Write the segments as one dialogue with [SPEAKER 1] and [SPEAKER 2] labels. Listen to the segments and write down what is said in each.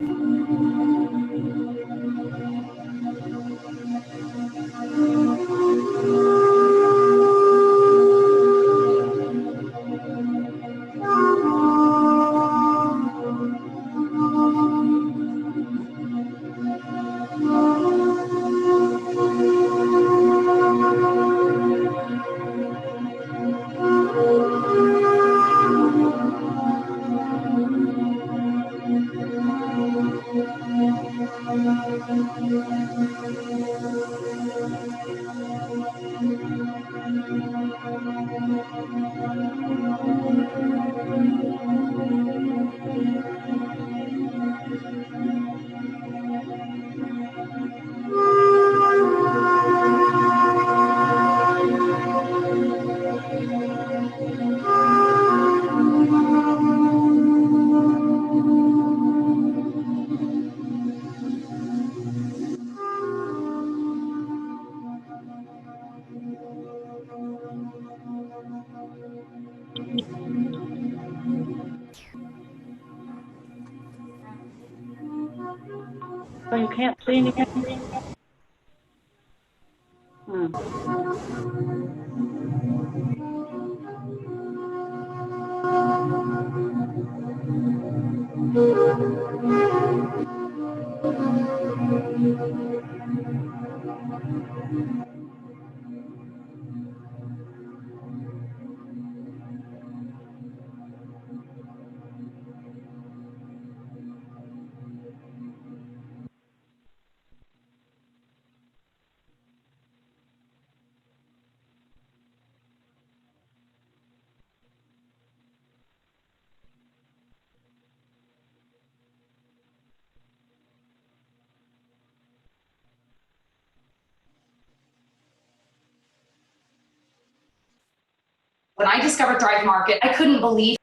[SPEAKER 1] So you can't see anything?
[SPEAKER 2] When I discovered Thrive Market, I couldn't believe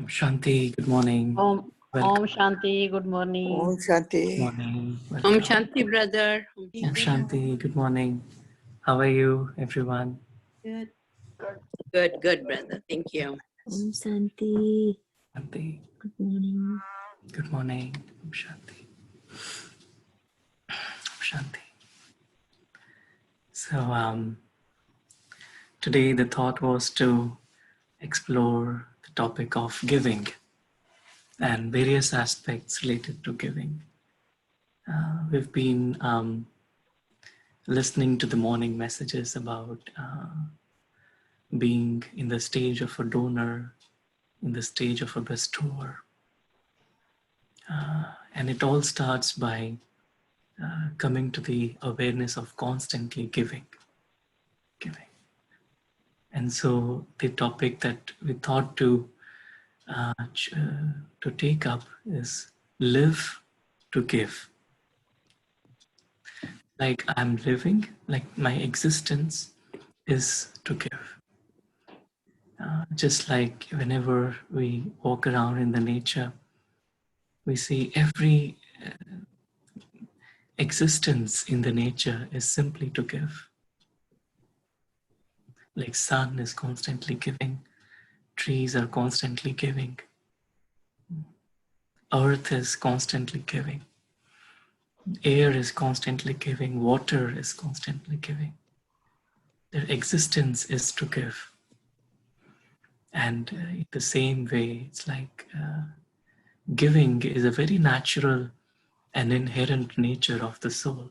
[SPEAKER 3] Shanti, good morning.
[SPEAKER 1] Om
[SPEAKER 3] Welcome.
[SPEAKER 1] Shanti, good morning.
[SPEAKER 4] Om Shanti.
[SPEAKER 3] Good morning.
[SPEAKER 5] Om
[SPEAKER 3] Welcome.
[SPEAKER 5] Shanti, brother.
[SPEAKER 3] Om Shanti, good morning. How are you, everyone?
[SPEAKER 5] Good. Good, brother. Thank you.
[SPEAKER 6] Om Santi.
[SPEAKER 3] Shanti,
[SPEAKER 6] Good morning.
[SPEAKER 3] good morning. Om Shanti. Om Shanti. So, today the thought was to explore the topic of giving and various aspects related to giving. We've been listening to the morning messages about being in the stage of a donor, in the stage of a bestower. And it all starts by coming to the awareness of constantly giving. And so the topic that we thought to take up is live to give. Like I'm living, like my existence is to give. Just like whenever we walk around in the nature, we see every existence in the nature is simply to give. Like sun is constantly giving, trees are constantly giving, earth is constantly giving, air is constantly giving, water is constantly giving. Their existence is to give. And in the same way, it's like giving is a very natural and inherent nature of the soul.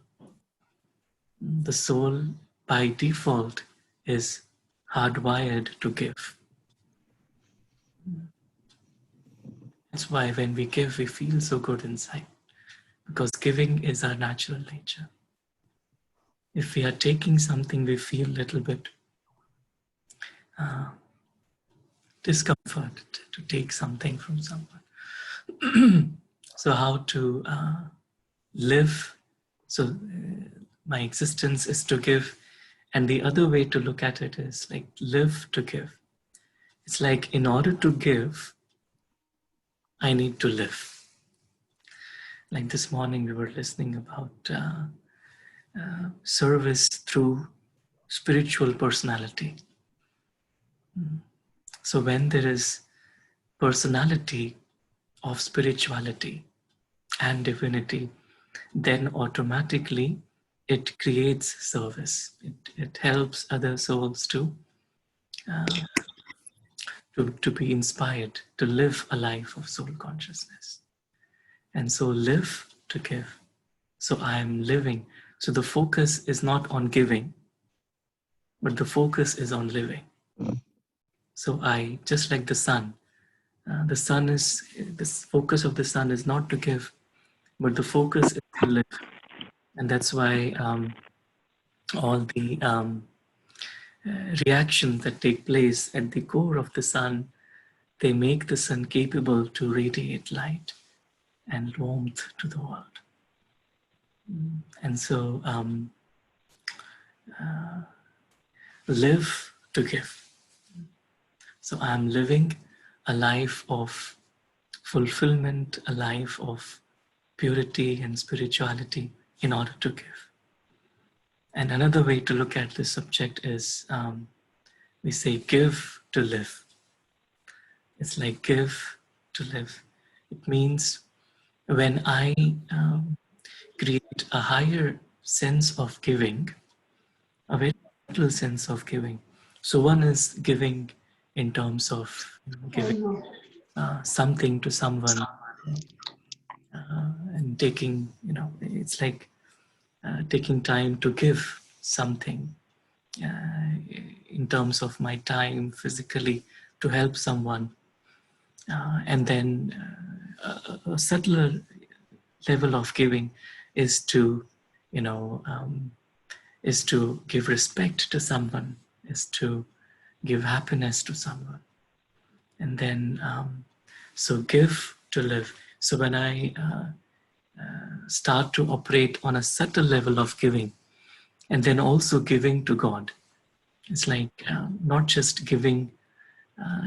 [SPEAKER 3] The soul, by default, is hardwired to give. That's why when we give, we feel so good inside, because giving is our natural nature. If we are taking something, we feel a little bit discomfort to take something from someone. So how to live? So my existence is to give, and the other way to look at it is like live to give. It's like in order to give, I need to live. Like this morning we were listening about service through spiritual personality. So when there is personality of spirituality and divinity, then automatically it creates service. It helps other souls to be inspired to live a life of soul consciousness. And so live to give. So I am living. So the focus is not on giving, but the focus is on living. So I, just like the sun is, the focus of the sun is not to give, but the focus is to live. And that's why all the reactions that take place at the core of the sun, they make the sun capable to radiate light and warmth to the world. And so live to give. So I'm living a life of fulfillment, a life of purity and spirituality in order to give. And another way to look at this subject is we say give to live. It's like give to live. It means when I create a higher sense of giving, a very subtle sense of giving. So one is giving in terms of giving something to someone and taking, it's like taking time to give something in terms of my time physically to help someone. And then a subtler level of giving is to, is to give respect to someone, is to give happiness to someone. And then, so give to live. So when I start to operate on a subtle level of giving, and then also giving to God, it's like not just giving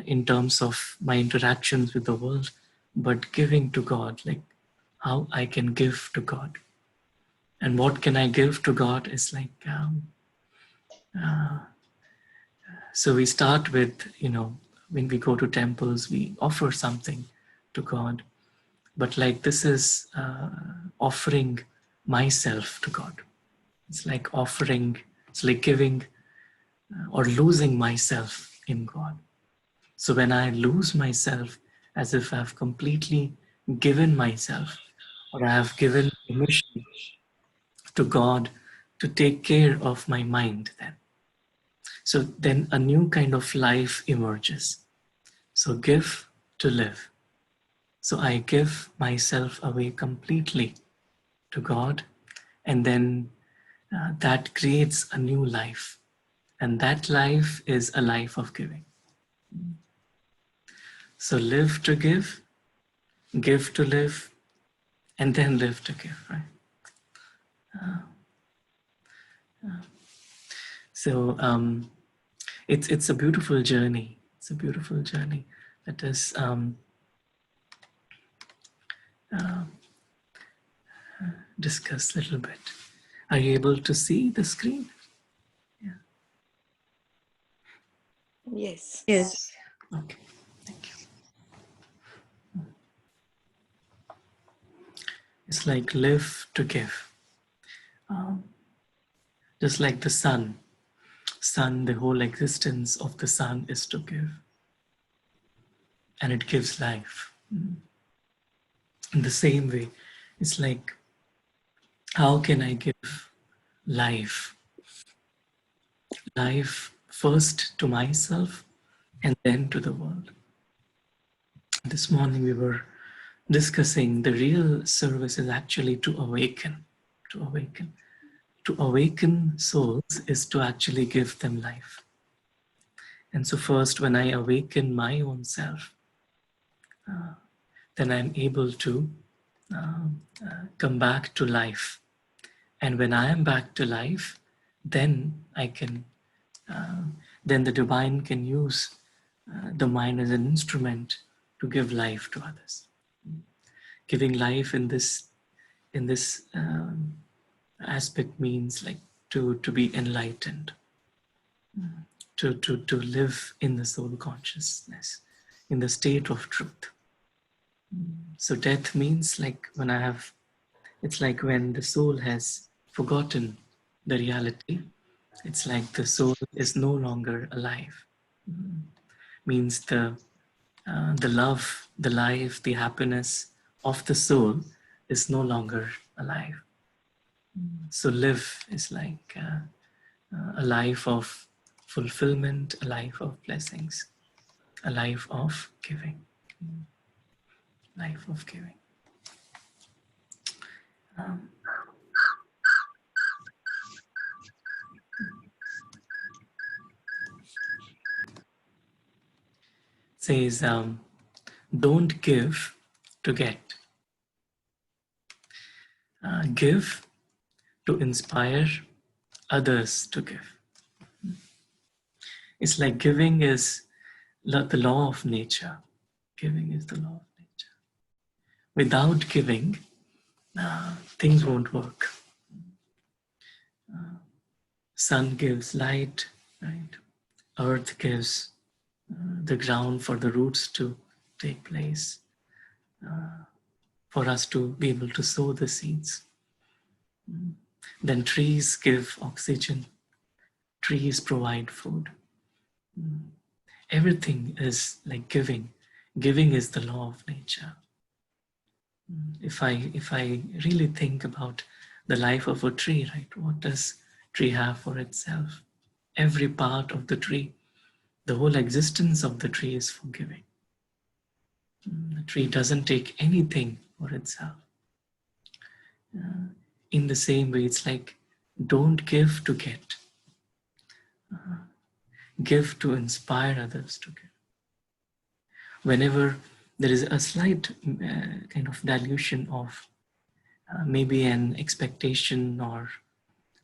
[SPEAKER 3] in terms of my interactions with the world, but giving to God, like how I can give to God. And what can I give to God is like, so we start with, when we go to temples, we offer something to God. But like this is offering myself to God. It's like offering, it's like giving or losing myself in God. So when I lose myself, as if I've completely given myself, or I have given permission to God to take care of my mind then. So then a new kind of life emerges. So give to live. So I give myself away completely to God, and then that creates a new life. And that life is a life of giving. So live to give to live, and then live to give, right? So it's a beautiful journey. It's a beautiful journey. Let us discuss a little bit. Are you able to see the screen? Yeah.
[SPEAKER 5] Yes.
[SPEAKER 6] Yes.
[SPEAKER 3] Okay. Thank you. It's like live to give. Just like the sun, the whole existence of the sun is to give. And it gives life. In the same way, it's like, how can I give life? Life first to myself and then to the world. This morning we were discussing the real service is actually to awaken. To awaken. To awaken souls is to actually give them life. And so first, when I awaken my own self, then I'm able to come back to life. And when I am back to life, then I can, then the divine can use the mind as an instrument to give life to others. Giving life in this aspect means like to be enlightened, to live in the soul consciousness, in the state of truth. So death means like it's like when the soul has forgotten the reality, it's like the soul is no longer alive. Means the love, the life, the happiness of the soul is no longer alive. So live is like a life of fulfillment, a life of blessings, a life of giving, life of giving. Says, don't give to get. Give to inspire others to give. It's like giving is the law of nature. Giving is the law of nature. Without giving, things won't work. Sun gives light, right? Earth gives the ground for the roots to take place, for us to be able to sow the seeds. Then trees give oxygen, trees provide food. Everything is like giving. Giving is the law of nature. If I really think about the life of a tree, right? What does tree have for itself? Every part of the tree, the whole existence of the tree is for giving. The tree doesn't take anything for itself. In the same way, it's like, don't give to get. Give to inspire others to give. Whenever there is a slight kind of dilution of maybe an expectation or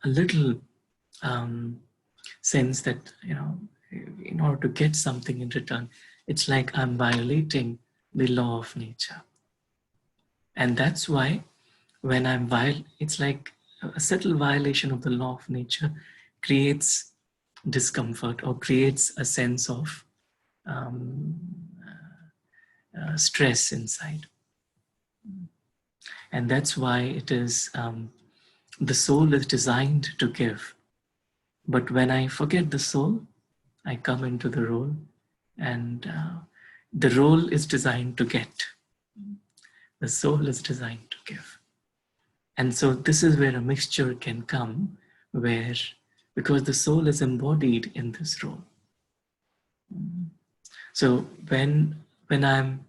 [SPEAKER 3] a little sense that in order to get something in return, it's like I'm violating the law of nature. And that's why when it's like a subtle violation of the law of nature creates discomfort or creates a sense of um, stress inside. And that's why it is the soul is designed to give. But when I forget the soul, I come into the role, and the role is designed to get. The soul is designed to give. And so this is where a mixture can come, where, because the soul is embodied in this role. So when I'm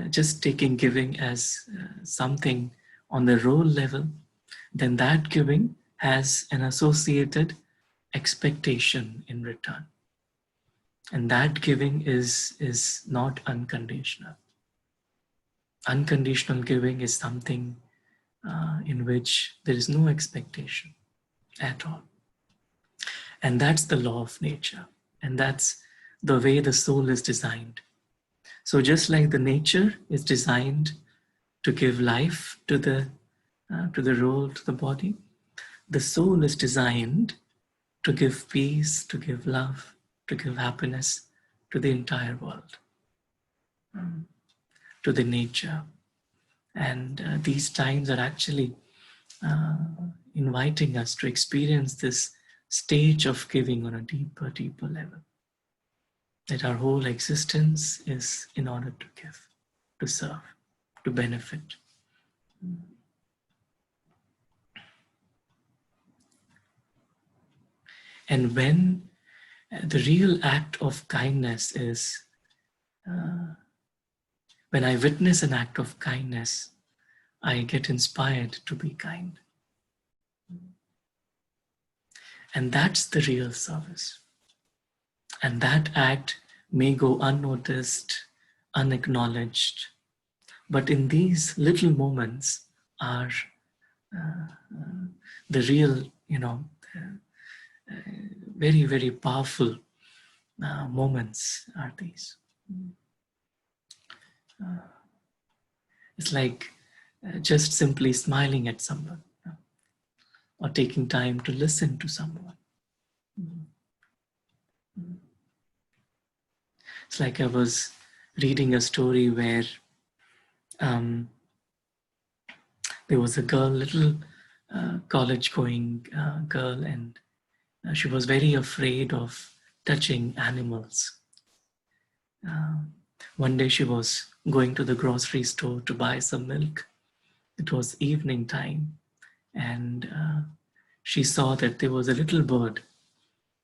[SPEAKER 3] just taking giving as something on the role level, then that giving has an associated expectation in return. And that giving is not unconditional. Unconditional giving is something in which there is no expectation at all. And that's the law of nature. And that's the way the soul is designed. So just like the nature is designed to give life to the role, to the body, the soul is designed to give peace, to give love, to give happiness to the entire world, to the nature. And these times are actually inviting us to experience this stage of giving on a deeper, deeper level. That our whole existence is in order to give, to serve, to benefit. And when the real act of kindness is, when I witness an act of kindness, I get inspired to be kind. And that's the real service. And that act may go unnoticed, unacknowledged, but in these little moments are the real, very, very powerful moments are these. It's like just simply smiling at someone, or taking time to listen to someone. It's like I was reading a story where there was a girl, little college-going girl, and she was very afraid of touching animals. One day she was going to the grocery store to buy some milk. It was evening time, and she saw that there was a little bird,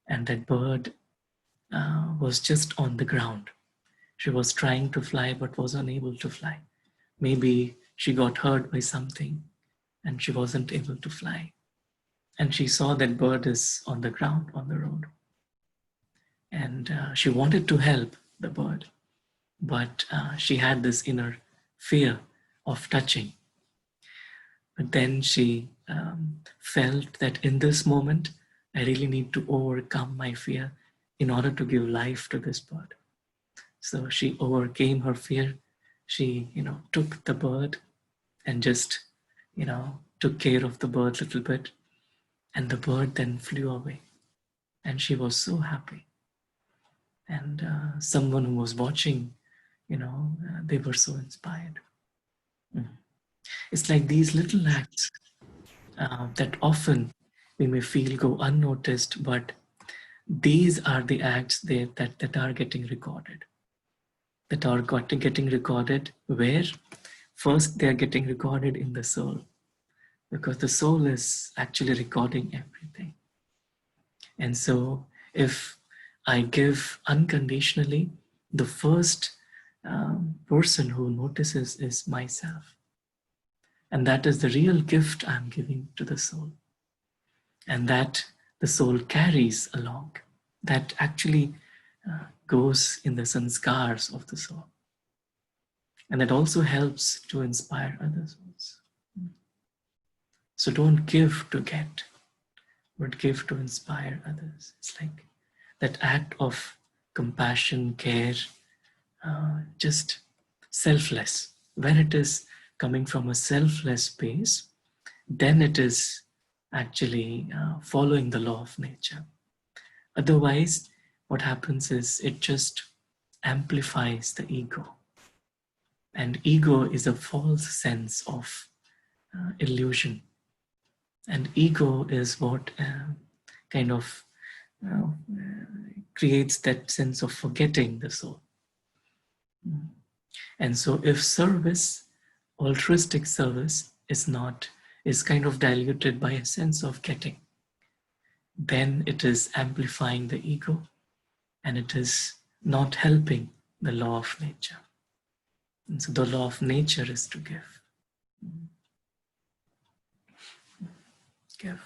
[SPEAKER 3] and that bird was just on the ground. She was trying to fly but was unable to fly. Maybe she got hurt by something and she wasn't able to fly. And she saw that bird is on the ground, on the road. And she wanted to help the bird, but she had this inner fear of touching. But then she felt that in this moment, I really need to overcome my fear in order to give life to this bird. So she overcame her fear. She, took the bird and just, took care of the bird a little bit. And the bird then flew away. And she was so happy. And someone who was watching, they were so inspired. It's like these little acts that often we may feel go unnoticed, but these are the acts that are getting recorded. That are getting recorded where? First, they are getting recorded in the soul, because the soul is actually recording everything. And so if I give unconditionally, the first person who notices is myself. And that is the real gift I'm giving to the soul. And that the soul carries along. That actually goes in the sanskars of the soul. And that also helps to inspire other souls. So don't give to get, but give to inspire others. It's like that act of compassion, care, just selfless. When it is coming from a selfless space, then it is actually following the law of nature. Otherwise, what happens is it just amplifies the ego. And ego is a false sense of illusion. And ego is what kind of creates that sense of forgetting the soul. And so if service, altruistic service, is kind of diluted by a sense of getting, then it is amplifying the ego and it is not helping the law of nature. And so the law of nature is to give. Give.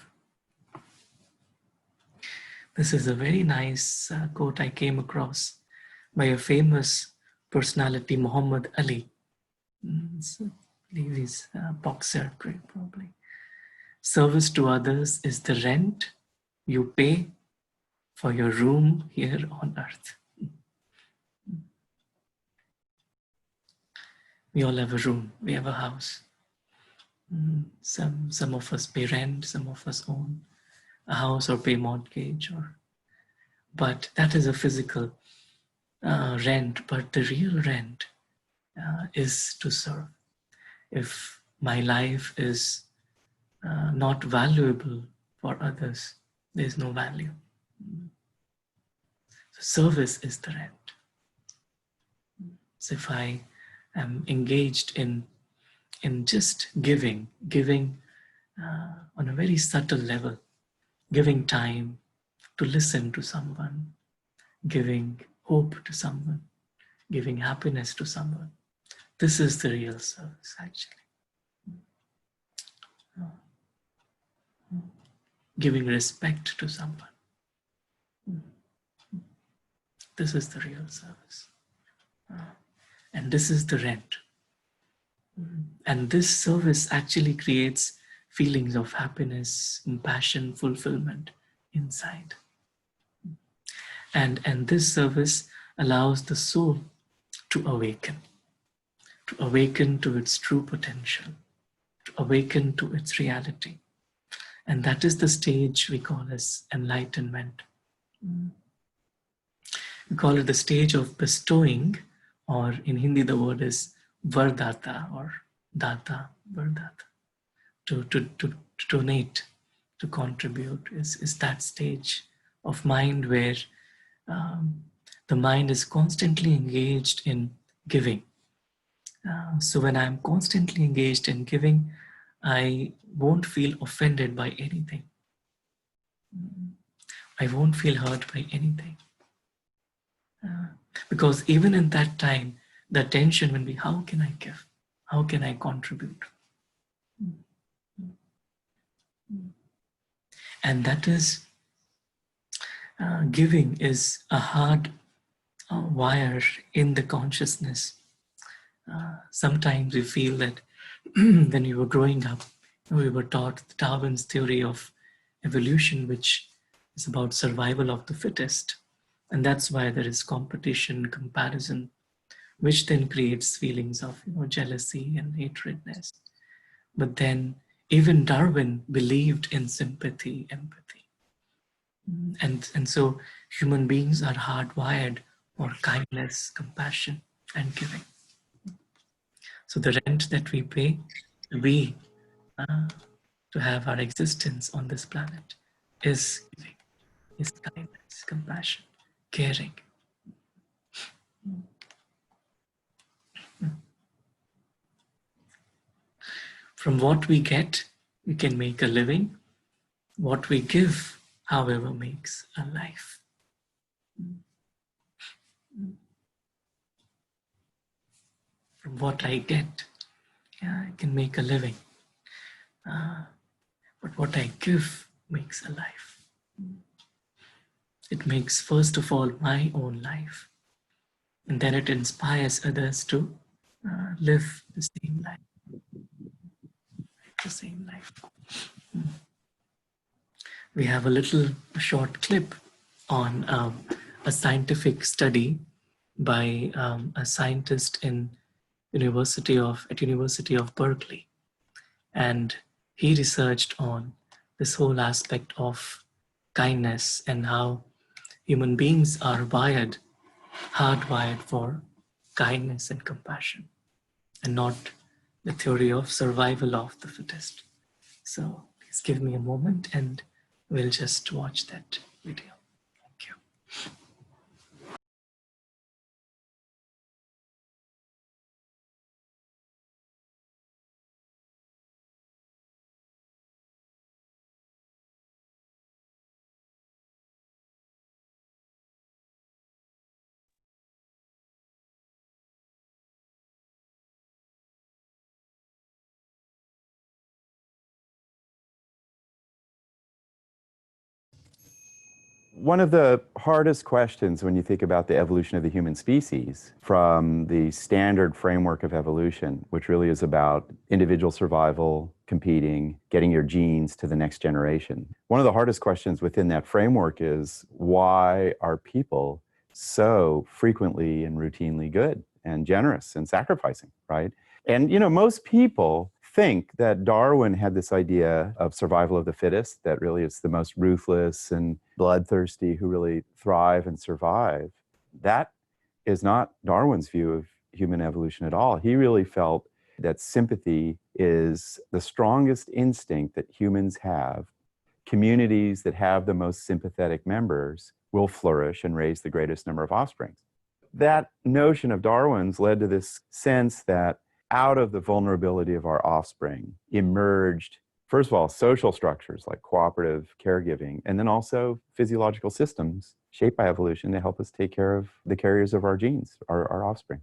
[SPEAKER 3] This is a very nice quote I came across by a famous personality, Muhammad Ali. I believe he's a boxer, probably. Service to others is the rent you pay for your room here on earth. We all have a room, we have a house. Some of us pay rent, some of us own a house or pay mortgage, but that is a physical rent. But the real rent is to serve. If my life is not valuable for others, there is no value. So service is the rent. So if I am engaged in just giving on a very subtle level, giving time to listen to someone, giving hope to someone, giving happiness to someone, this is the real service, actually. Giving respect to someone. This is the real service. And this is the rent. And this service actually creates feelings of happiness, compassion, fulfillment inside. And this service allows the soul to awaken to its true potential, to awaken to its reality. And that is the stage we call as enlightenment. We call it the stage of bestowing, or in Hindi the word is vardata or data, vardata. To donate, to contribute is that stage of mind where the mind is constantly engaged in giving. So when I'm constantly engaged in giving, I won't feel offended by anything. I won't feel hurt by anything. Because even in that time, the tension will be, how can I give? How can I contribute? And that is, giving is a hard wire in the consciousness. Sometimes we feel that when we were growing up, we were taught Darwin's theory of evolution, which is about survival of the fittest. And that's why there is competition, comparison, which then creates feelings of jealousy and hatredness. But then even Darwin believed in sympathy, empathy. And so human beings are hardwired for kindness, compassion, and giving. So the rent that we pay, to have our existence on this planet, is giving, is kindness, compassion, caring. From what we get, we can make a living. What we give, however, makes a life. From what I get, I can make a living. But what I give makes a life. It makes, first of all, my own life. And then it inspires others to live the same life. The same life. We have a short clip on a scientific study by a scientist in University of Berkeley. And he researched on this whole aspect of kindness and how human beings are hardwired for kindness and compassion, and not the theory of survival of the fittest. So please give me a moment and we'll just watch that video. Thank you.
[SPEAKER 4] One of the hardest questions when you think about the evolution of the human species from the standard framework of evolution, which really is about individual survival, competing, getting your genes to the next generation. One of the hardest questions within that framework is, why are people so frequently and routinely good and generous and sacrificing, right? And, most people think that Darwin had this idea of survival of the fittest, that really it's the most ruthless and bloodthirsty who really thrive and survive. That is not Darwin's view of human evolution at all. He really felt that sympathy is the strongest instinct that humans have. Communities that have the most sympathetic members will flourish and raise the greatest number of offspring. That notion of Darwin's led to this sense that out of the vulnerability of our offspring emerged, first of all, social structures like cooperative caregiving, and then also physiological systems shaped by evolution to help us take care of the carriers of our genes, our offspring.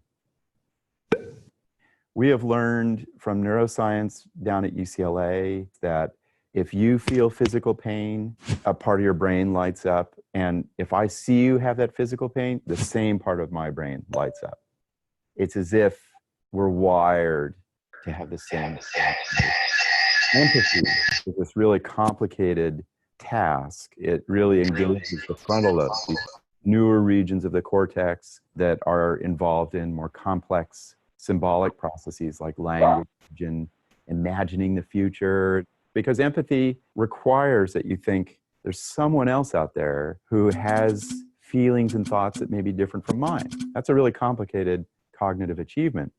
[SPEAKER 4] We have learned from neuroscience down at UCLA that if you feel physical pain, a part of your brain lights up. And if I see you have that physical pain, the same part of my brain lights up. It's as if we're wired to have the same empathy is this really complicated task. It really engages the frontal lobe, these newer regions of the cortex that are involved in more complex symbolic processes like language and imagining the future. Because empathy requires that you think there's someone else out there who has feelings and thoughts that may be different from mine. That's a really complicated cognitive achievement.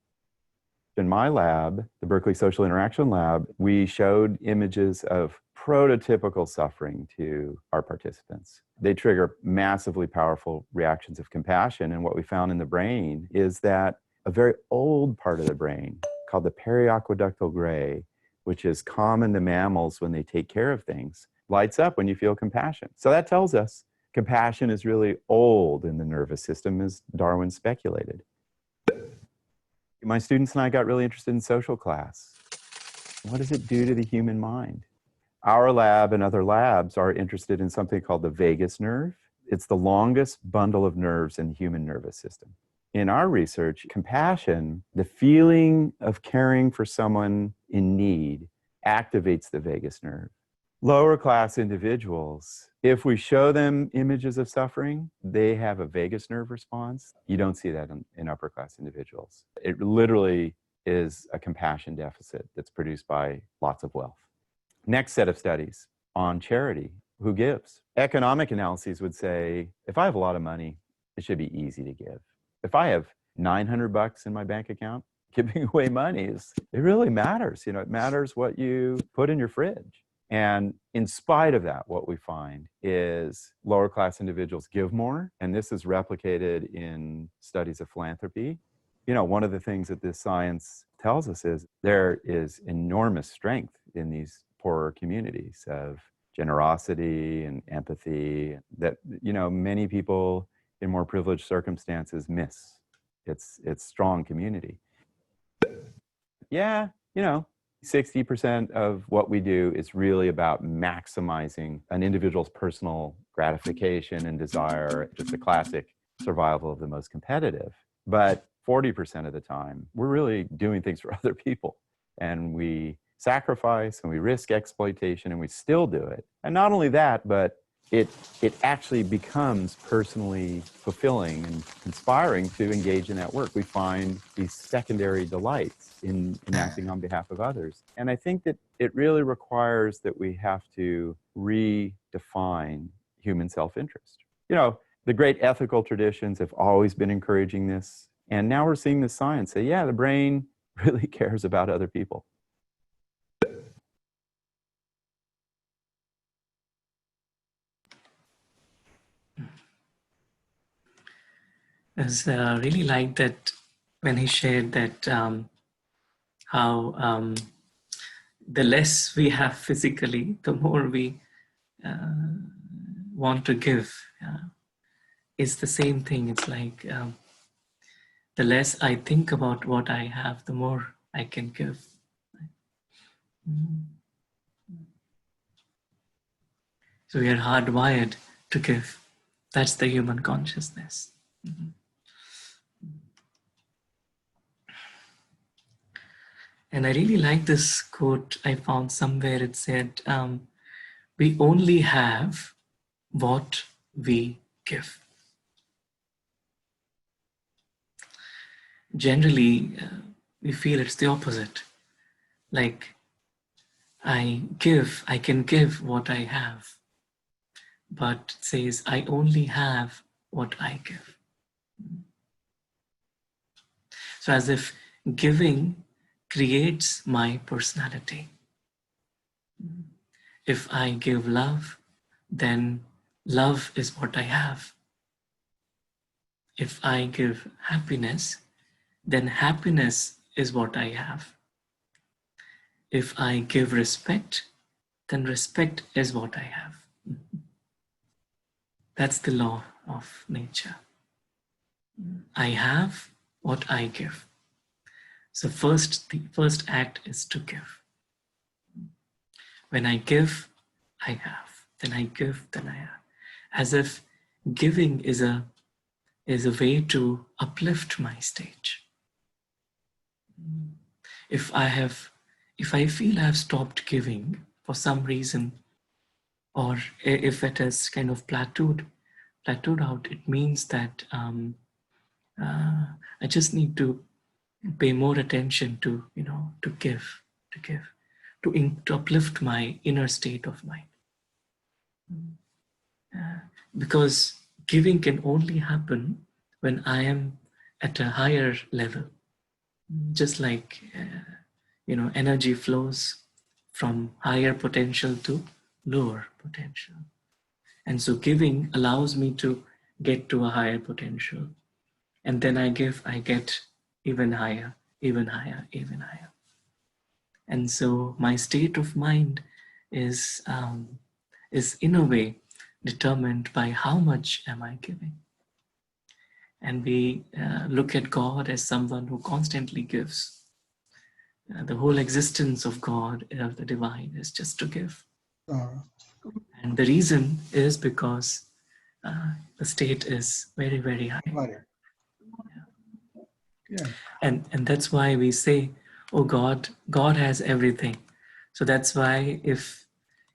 [SPEAKER 4] In my lab, the Berkeley Social Interaction Lab, we showed images of prototypical suffering to our participants. They trigger massively powerful reactions of compassion. And what we found in the brain is that a very old part of the brain called the periaqueductal gray, which is common to mammals when they take care of things, lights up when you feel compassion. So that tells us compassion is really old in the nervous system, as Darwin speculated. My students and I got really interested in social class. What does it do to the human mind? Our lab and other labs are interested in something called the vagus nerve. It's the longest bundle of nerves in the human nervous system. In our research, compassion, the feeling of caring for someone in need, activates the vagus nerve. Lower class individuals, if we show them images of suffering, they have a vagus nerve response. You don't see that in upper class individuals. It literally is a compassion deficit that's produced by lots of wealth. Next set of studies on charity. Who gives? Economic analyses would say, if I have a lot of money, it should be easy to give. If I have $900 in my bank account, giving away money it really matters. It matters what you put in your fridge. And in spite of that, what we find is lower class individuals give more. And this is replicated in studies of philanthropy. One of the things that this science tells us is there is enormous strength in these poorer communities of generosity and empathy that, many people in more privileged circumstances miss. It's strong community. Yeah, 60% of what we do is really about maximizing an individual's personal gratification and desire, just a classic survival of the most competitive. But 40% of the time, we're really doing things for other people. And we sacrifice and we risk exploitation and we still do it. And not only that, but it actually becomes personally fulfilling and inspiring to engage in that work. We find these secondary delights in acting on behalf of others. And I think that it really requires that we have to redefine human self-interest. You know, the great ethical traditions have always been encouraging this. And now we're seeing the science say, yeah, the brain really cares about other people.
[SPEAKER 3] I really like that when he shared that how the less we have physically, the more we want to give. It's the same thing. It's like the less I think about what I have, the more I can give. So we are hardwired to give. That's the human consciousness. And I really like this quote I found somewhere. It said, we only have what we give. Generally, we feel it's the opposite. Like, I can give what I have. But it says, I only have what I give. So as if giving creates my personality. If I give love, then love is what I have. If I give happiness, then happiness is what I have. If I give respect, then respect is what I have. That's the law of nature. I have what I give. So the first act is to give. When I give, I have. Then I give, then I have. As if giving is a way to uplift my stage. If I feel I have stopped giving for some reason, or if it has kind of plateaued out, it means that I just need to pay more attention to give, to uplift my inner state of mind. Because giving can only happen when I am at a higher level. Just like energy flows from higher potential to lower potential. And so giving allows me to get to a higher potential. And then I get even higher, even higher, even higher. And so my state of mind is in a way determined by how much am I giving. And we look at God as someone who constantly gives. The whole existence of God, of the divine, is just to give. And the reason is because the state is very, very high.
[SPEAKER 7] Yeah.
[SPEAKER 3] And that's why we say, oh, God has everything. So that's why if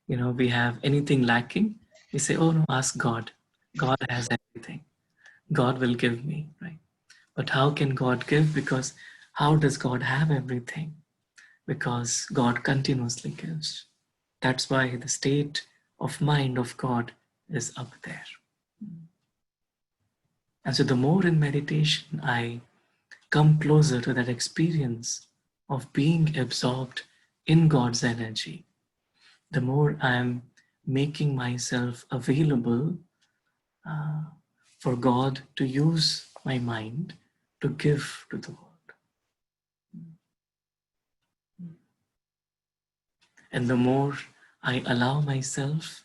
[SPEAKER 3] we have anything lacking, we say, oh no, ask God. God has everything. God will give me, right? But how can God give? Because how does God have everything? Because God continuously gives. That's why the state of mind of God is up there. And so the more in meditation I come closer to that experience of being absorbed in God's energy, the more I'm making myself available for God to use my mind to give to the world. And the more I allow myself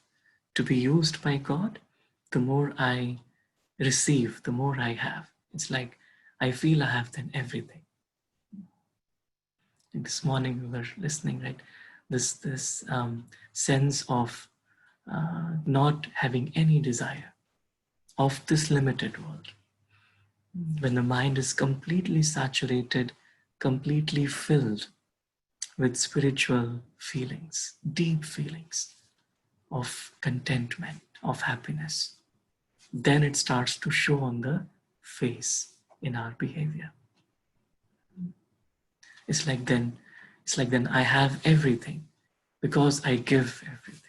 [SPEAKER 3] to be used by God, the more I receive, the more I have. It's like I feel I have then everything. Like this morning we were listening, right? This sense of not having any desire of this limited world. When the mind is completely saturated, completely filled with spiritual feelings, deep feelings of contentment, of happiness, then it starts to show on the face in our behavior. It's like then I have everything because I give everything.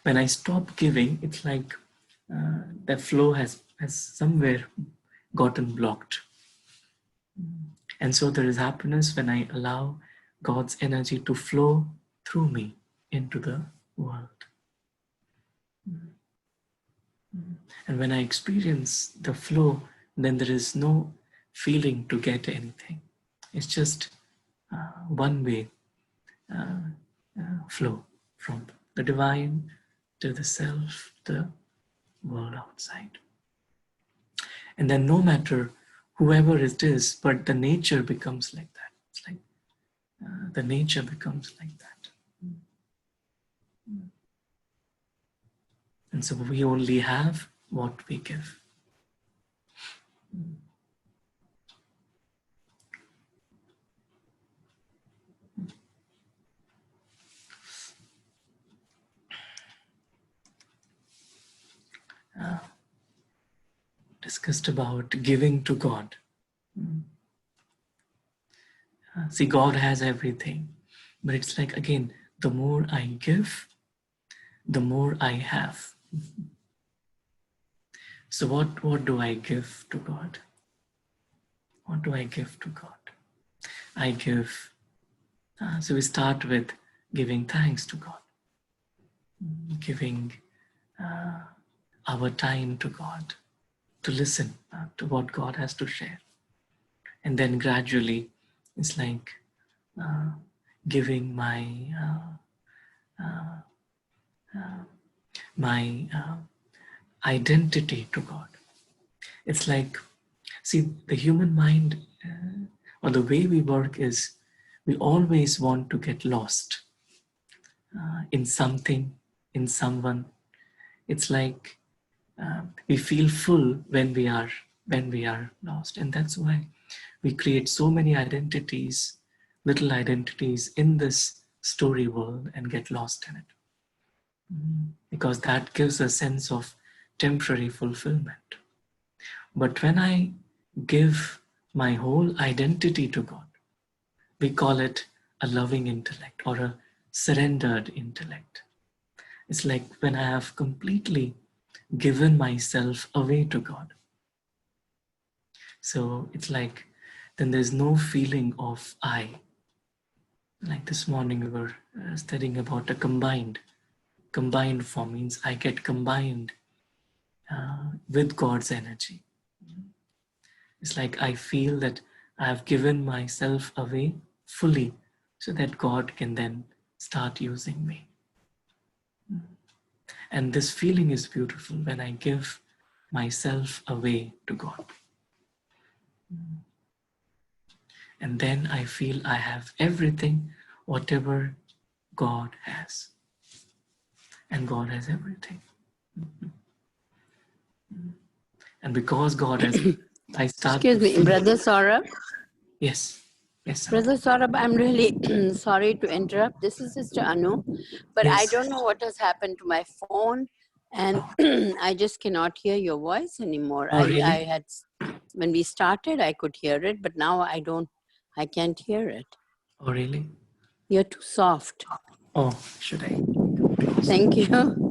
[SPEAKER 3] When I stop giving, it's like that flow has somewhere gotten blocked. And so there is happiness when I allow God's energy to flow through me into the world. And when I experience the flow, then there is no feeling to get anything. It's just one way flow from the divine to the self, the world outside. And then no matter whoever it is, but the nature becomes like that. It's like the nature becomes like that. And so we only have what we give. Discussed about giving to God. See, God has everything, but it's like, again, the more I give, the more I have. So what do I give to God? What do I give to God? I give, so we start with giving thanks to God, giving our time to God, to listen to what God has to share. And then gradually, it's like giving my identity to God. It's like, see, the human mind or the way we work is we always want to get lost in something, in someone. It's like we feel full when we are lost, and that's why we create so many identities, little identities in this story world and get lost in it. Because that gives a sense of temporary fulfillment. But when I give my whole identity to God, we call it a loving intellect or a surrendered intellect. It's like when I have completely given myself away to God. So it's like then there's no feeling of I. Like this morning we were studying about a combined form, means I get combined with God's energy. It's like I feel that I have given myself away fully so that God can then start using me. And this feeling is beautiful when I give myself away to God. And then I feel I have everything, whatever God has. And God has everything. And because God has, I start.
[SPEAKER 5] Excuse me, Brother Saurabh.
[SPEAKER 3] Yes. Yes.
[SPEAKER 5] Brother Saurabh, I'm really sorry to interrupt. This is Sister Anu, but I
[SPEAKER 3] Yes.
[SPEAKER 5] don't know what has happened to my phone, and I just cannot hear your voice anymore.
[SPEAKER 3] Oh, really?
[SPEAKER 5] I had, when we started, I could hear it, but now I can't hear it.
[SPEAKER 3] Oh, really?
[SPEAKER 5] You're too soft.
[SPEAKER 3] Oh, should I?
[SPEAKER 5] Thank you.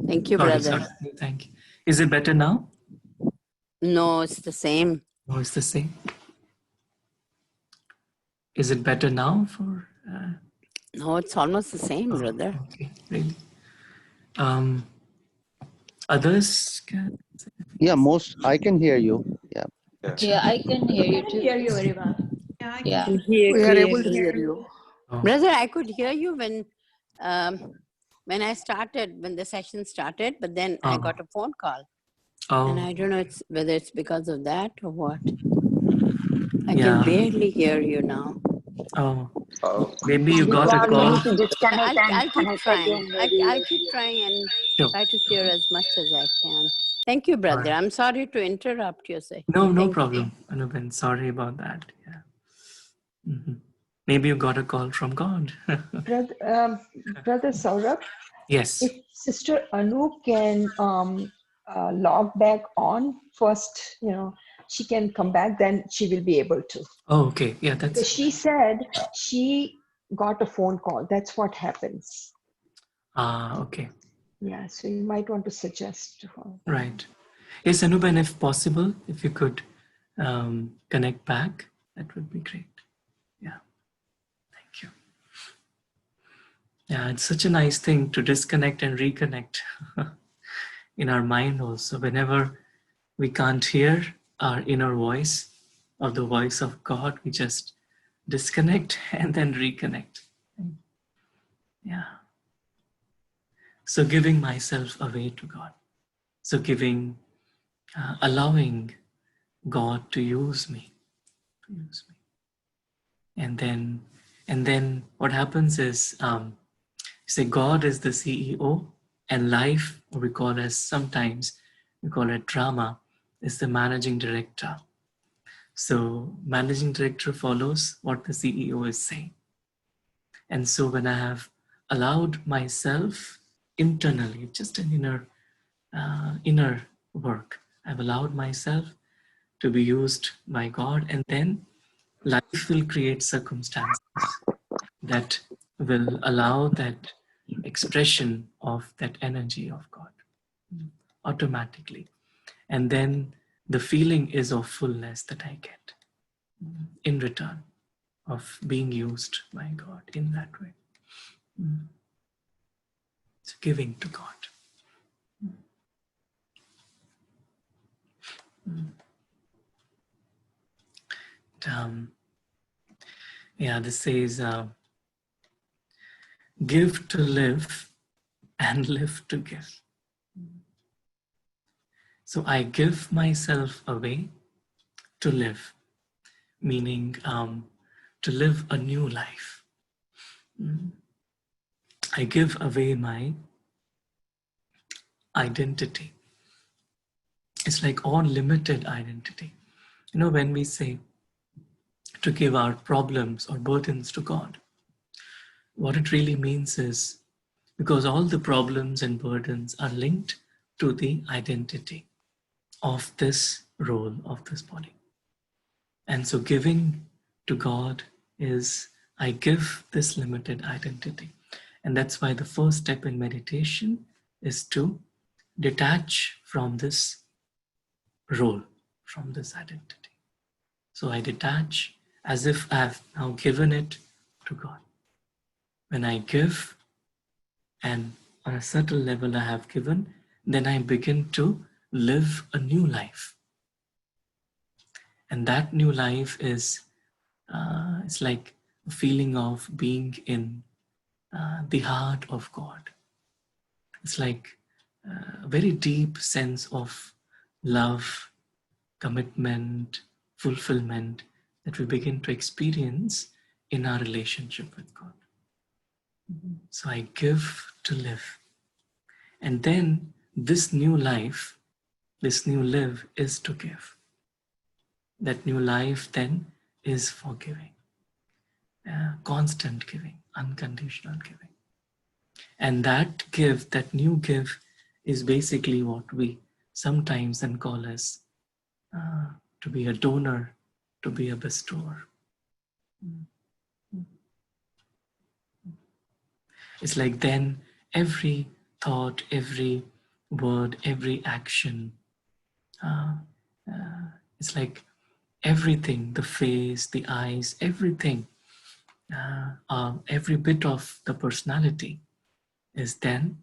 [SPEAKER 5] Thank you, brother.
[SPEAKER 3] Sorry. Thank you. Is it better now?
[SPEAKER 5] No, it's the same.
[SPEAKER 3] Oh, it's the same. Is it better now for?
[SPEAKER 5] No, it's almost the same, brother.
[SPEAKER 3] Okay, really. Others can.
[SPEAKER 7] Yeah, I can hear you. Yeah.
[SPEAKER 1] Yeah, I can hear you too.
[SPEAKER 8] Hear you very well.
[SPEAKER 1] Yeah.
[SPEAKER 8] We are able to hear you.
[SPEAKER 3] Oh,
[SPEAKER 5] Brother, I could hear you when I started, when the session started, but then I got a phone call. And
[SPEAKER 3] oh,
[SPEAKER 5] I don't know whether it's because of that or what. I
[SPEAKER 3] yeah.
[SPEAKER 5] can barely hear you now.
[SPEAKER 3] Oh, maybe you got a call.
[SPEAKER 1] To disconnect
[SPEAKER 5] I'll keep trying. I'll keep trying and
[SPEAKER 3] Sure.
[SPEAKER 5] try to hear as much as I can. Thank you, brother. I'm sorry to interrupt you.
[SPEAKER 3] No problem. Anuben, sorry about that. Yeah. Maybe you got a call from God.
[SPEAKER 8] Brother Saurabh,
[SPEAKER 3] Yes.
[SPEAKER 9] If Sister Anu can log back on first, she can come back, then she will be able to.
[SPEAKER 3] Oh, okay. Yeah,
[SPEAKER 9] Because
[SPEAKER 3] that's.
[SPEAKER 9] she said she got a phone call. That's what happens.
[SPEAKER 3] Okay.
[SPEAKER 9] Yeah, so you might want to suggest to her.
[SPEAKER 3] Right. Yes, Anuban, if possible, if you could connect back, that would be great. Yeah. Thank you. Yeah, it's such a nice thing to disconnect and reconnect in our mind also. Whenever we can't hear our inner voice or the voice of God, we just disconnect and then reconnect. Yeah. So giving myself away to God. So giving, allowing God to use me. And then what happens is, say God is the CEO, and life, or we call as sometimes we call it drama, is the managing director. So managing director follows what the CEO is saying. And so when I have allowed myself internally, just an inner work, I've allowed myself to be used by God, and then life will create circumstances that will allow that expression of that energy of God automatically. And then the feeling is of fullness that I get in return of being used by God in that way. It's giving to God. This says, give to live and live to give. So I give myself away to live, meaning to live a new life. I give away my identity. It's like all limited identity. When we say to give our problems or burdens to God, what it really means is because all the problems and burdens are linked to the identity of this role of this body. And so giving to God is I give this limited identity. And that's why the first step in meditation is to detach from this role, from this identity. So I detach as if I have now given it to God. When I give, and on a certain level I have given, then I begin to live a new life. And that new life is, it's like a feeling of being in the heart of God. It's like a very deep sense of love, commitment, fulfillment that we begin to experience in our relationship with God. So I give to live. And then this new life, this new live is to give. That new life then is forgiving, constant giving, unconditional giving. And that give, that new give, is basically what we sometimes then call as to be a donor, to be a bestower. It's like then every thought, every word, every action, it's like everything, the face, the eyes, everything, every bit of the personality is then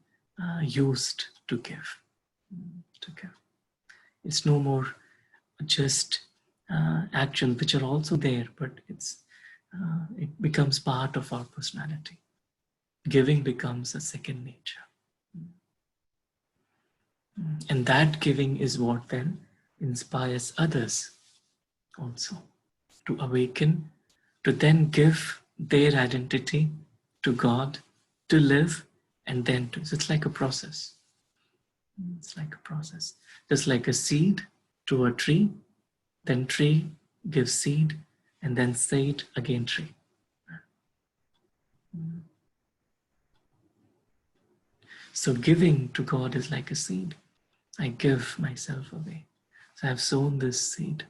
[SPEAKER 3] used to give. It's no more just actions which are also there, but it becomes part of our personality. Giving becomes a second nature. And that giving is what then inspires others also to awaken, to then give their identity to God, to live, and then to. So it's like a process. It's like a process. Just like a seed to a tree, then tree gives seed, and then seed again tree. So giving to God is like a seed. I give myself away. So I've sown this seed.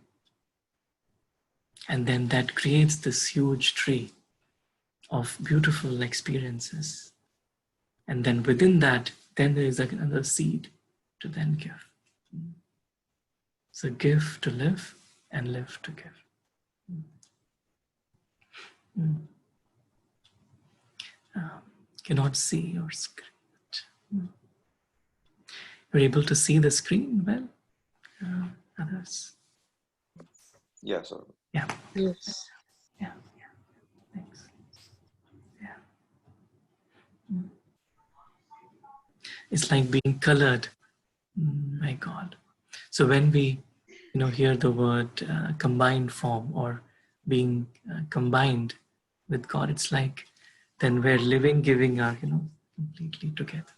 [SPEAKER 3] And then that creates this huge tree of beautiful experiences. And then within that, then there is like another seed to then give. So give to live and live to give. Cannot see your screen. You're able to see the screen well? Others?
[SPEAKER 10] Yes, sir.
[SPEAKER 3] Yeah.
[SPEAKER 6] Yes.
[SPEAKER 3] Yeah. Thanks. Yeah. It's like being colored. My God. So when we, hear the word combined form or being combined with God, it's like then we're living, giving are, completely together.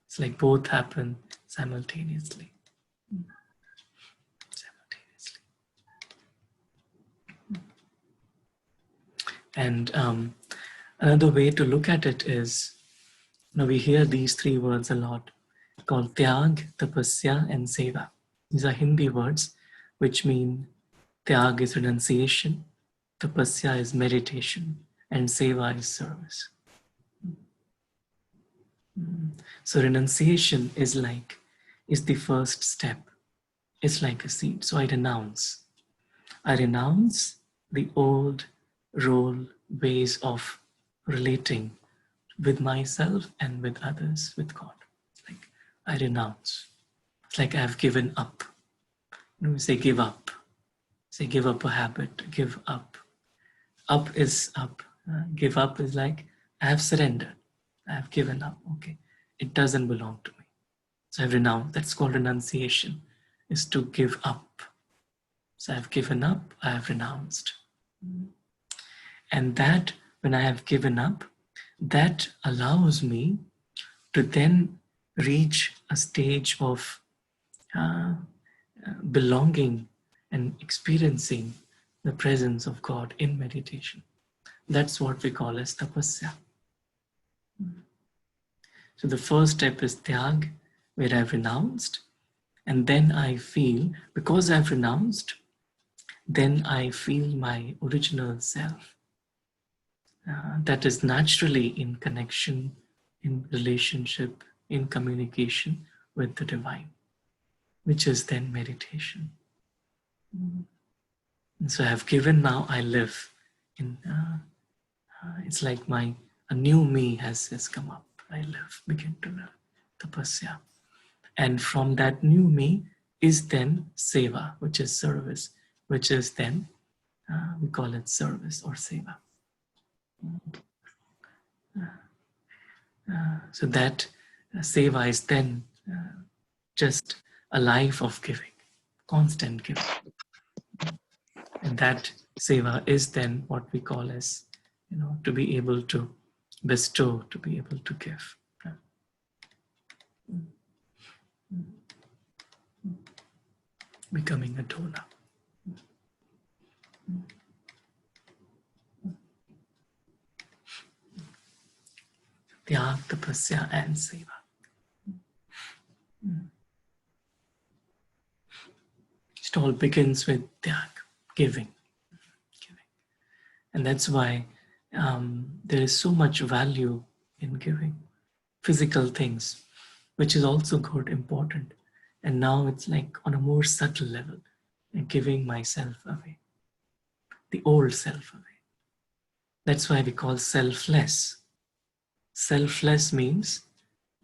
[SPEAKER 3] It's like both happen simultaneously. And another way to look at it is, we hear these three words a lot called tyag, tapasya, and seva. These are Hindi words which mean tyag is renunciation, tapasya is meditation, and seva is service. So renunciation is the first step. It's like a seed. So I renounce the old role, ways of relating with myself and with others, with God. It's like I renounce. It's like I've given up. We say give up. Say give up a habit, give up. Up is up. Give up is like I have surrendered. I have given up. Okay. It doesn't belong to me. So I've renounced. That's called renunciation, is to give up. So I've given up, I have renounced. And that, when I have given up, that allows me to then reach a stage of belonging and experiencing the presence of God in meditation. That's what we call as tapasya. So the first step is tyag, where I've renounced, and then I feel, because I've renounced, then I feel my original self. That is naturally in connection, in relationship, in communication with the divine, which is then meditation. And so I have given, now I live. It's like a new me has come up. I live, begin to live, tapasya. And from that new me is then seva, which is service, which is then, we call it service or seva. So that seva is then just a life of giving, constant giving. And that seva is then what we call as, to be able to bestow, to be able to give. Becoming a donor. Tyag, tapasya, and seva. It all begins with tyag, giving. And that's why there is so much value in giving. Physical things, which is also good, important. And now it's like on a more subtle level, giving myself away, the old self away. That's why we call selfless. Selfless means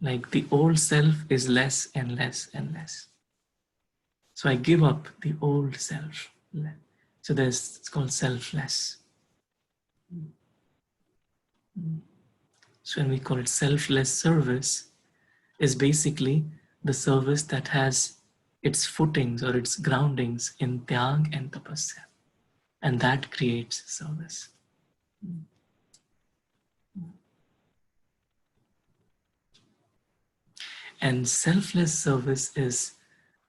[SPEAKER 3] like the old self is less and less and less. So I give up the old self. So it's called selfless. So when we call it selfless service, is basically the service that has its footings or its groundings in tyag and tapasya. And that creates service. And selfless service is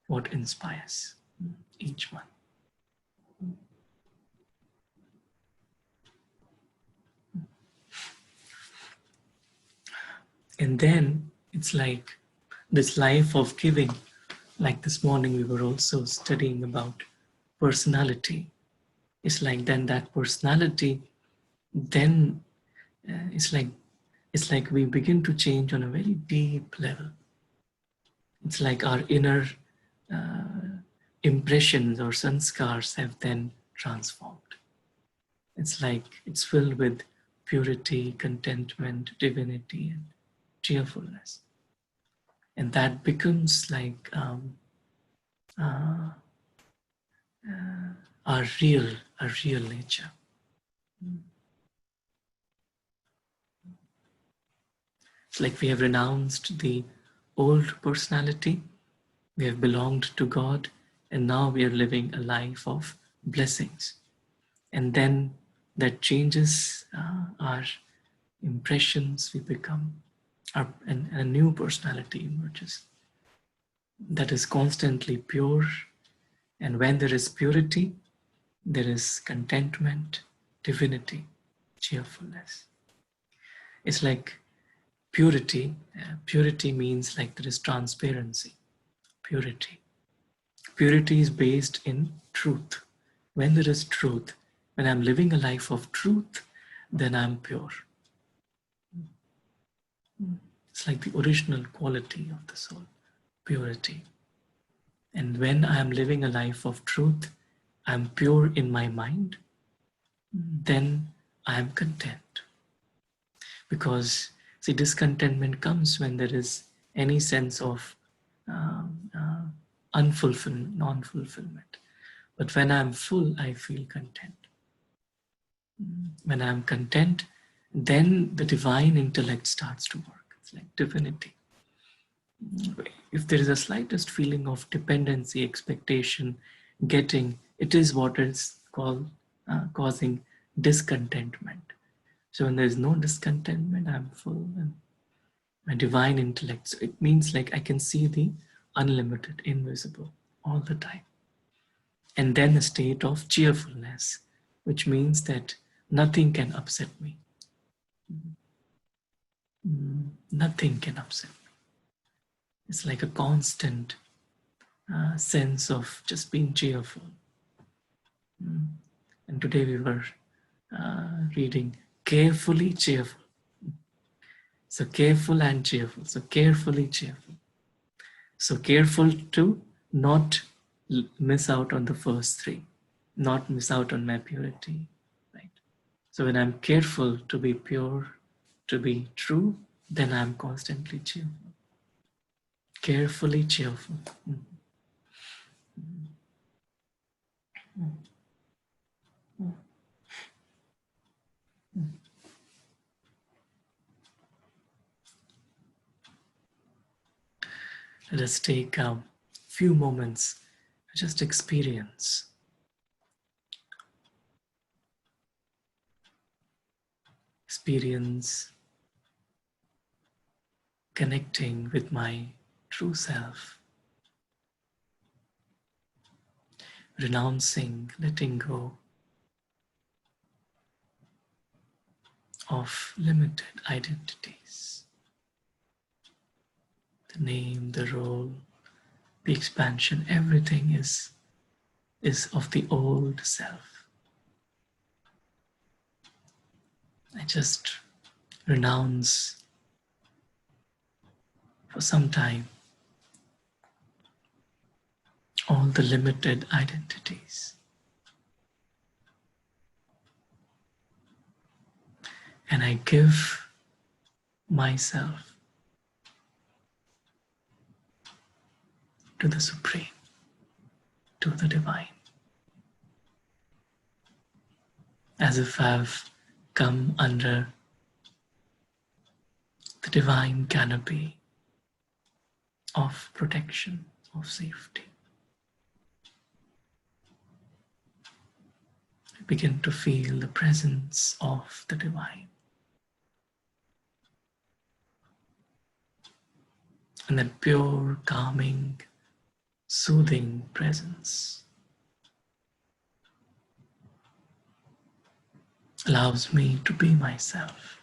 [SPEAKER 3] what inspires each one. And then it's like this life of giving. Like this morning, we were also studying about personality. It's like then that personality, then it's like we begin to change on a very deep level. It's like our inner impressions or sanskars have then transformed. It's like it's filled with purity, contentment, divinity, and cheerfulness. And that becomes like our real nature. It's like we have renounced the old personality, we have belonged to God, and now we are living a life of blessings. And then that changes our impressions, we become, and a new personality emerges that is constantly pure. And when there is purity, there is contentment, divinity, cheerfulness. It's like purity. Purity means like there is transparency. Purity. Purity is based in truth. When there is truth, when I'm living a life of truth, then I'm pure. It's like the original quality of the soul, purity. And when I'm living a life of truth, I'm pure in my mind, then I'm content. Because, see, discontentment comes when there is any sense of unfulfillment, non-fulfillment. But when I'm full, I feel content. When I'm content, then the divine intellect starts to work. It's like divinity. If there is a slightest feeling of dependency, expectation, getting, it is what is called causing discontentment. So when there is no discontentment, I'm full and my divine intellect. So it means like I can see the unlimited, invisible all the time. And then a state of cheerfulness, which means that nothing can upset me. Nothing can upset me. It's like a constant sense of just being cheerful. And today we were reading carefully cheerful. So careful and cheerful. So carefully cheerful. So careful to not miss out on the first three, not miss out on my purity, right? So when I'm careful to be pure, to be true, then I'm constantly cheerful. Carefully cheerful. Let us take a few moments to just experience connecting with my true self, renouncing, letting go of limited identities. The name, the role, the expansion, everything is of the old self. I just renounce for some time all the limited identities. And I give myself to the Supreme, to the Divine, as if I've come under the divine canopy of protection, of safety. I begin to feel the presence of the divine. And that pure, calming, soothing presence allows me to be myself.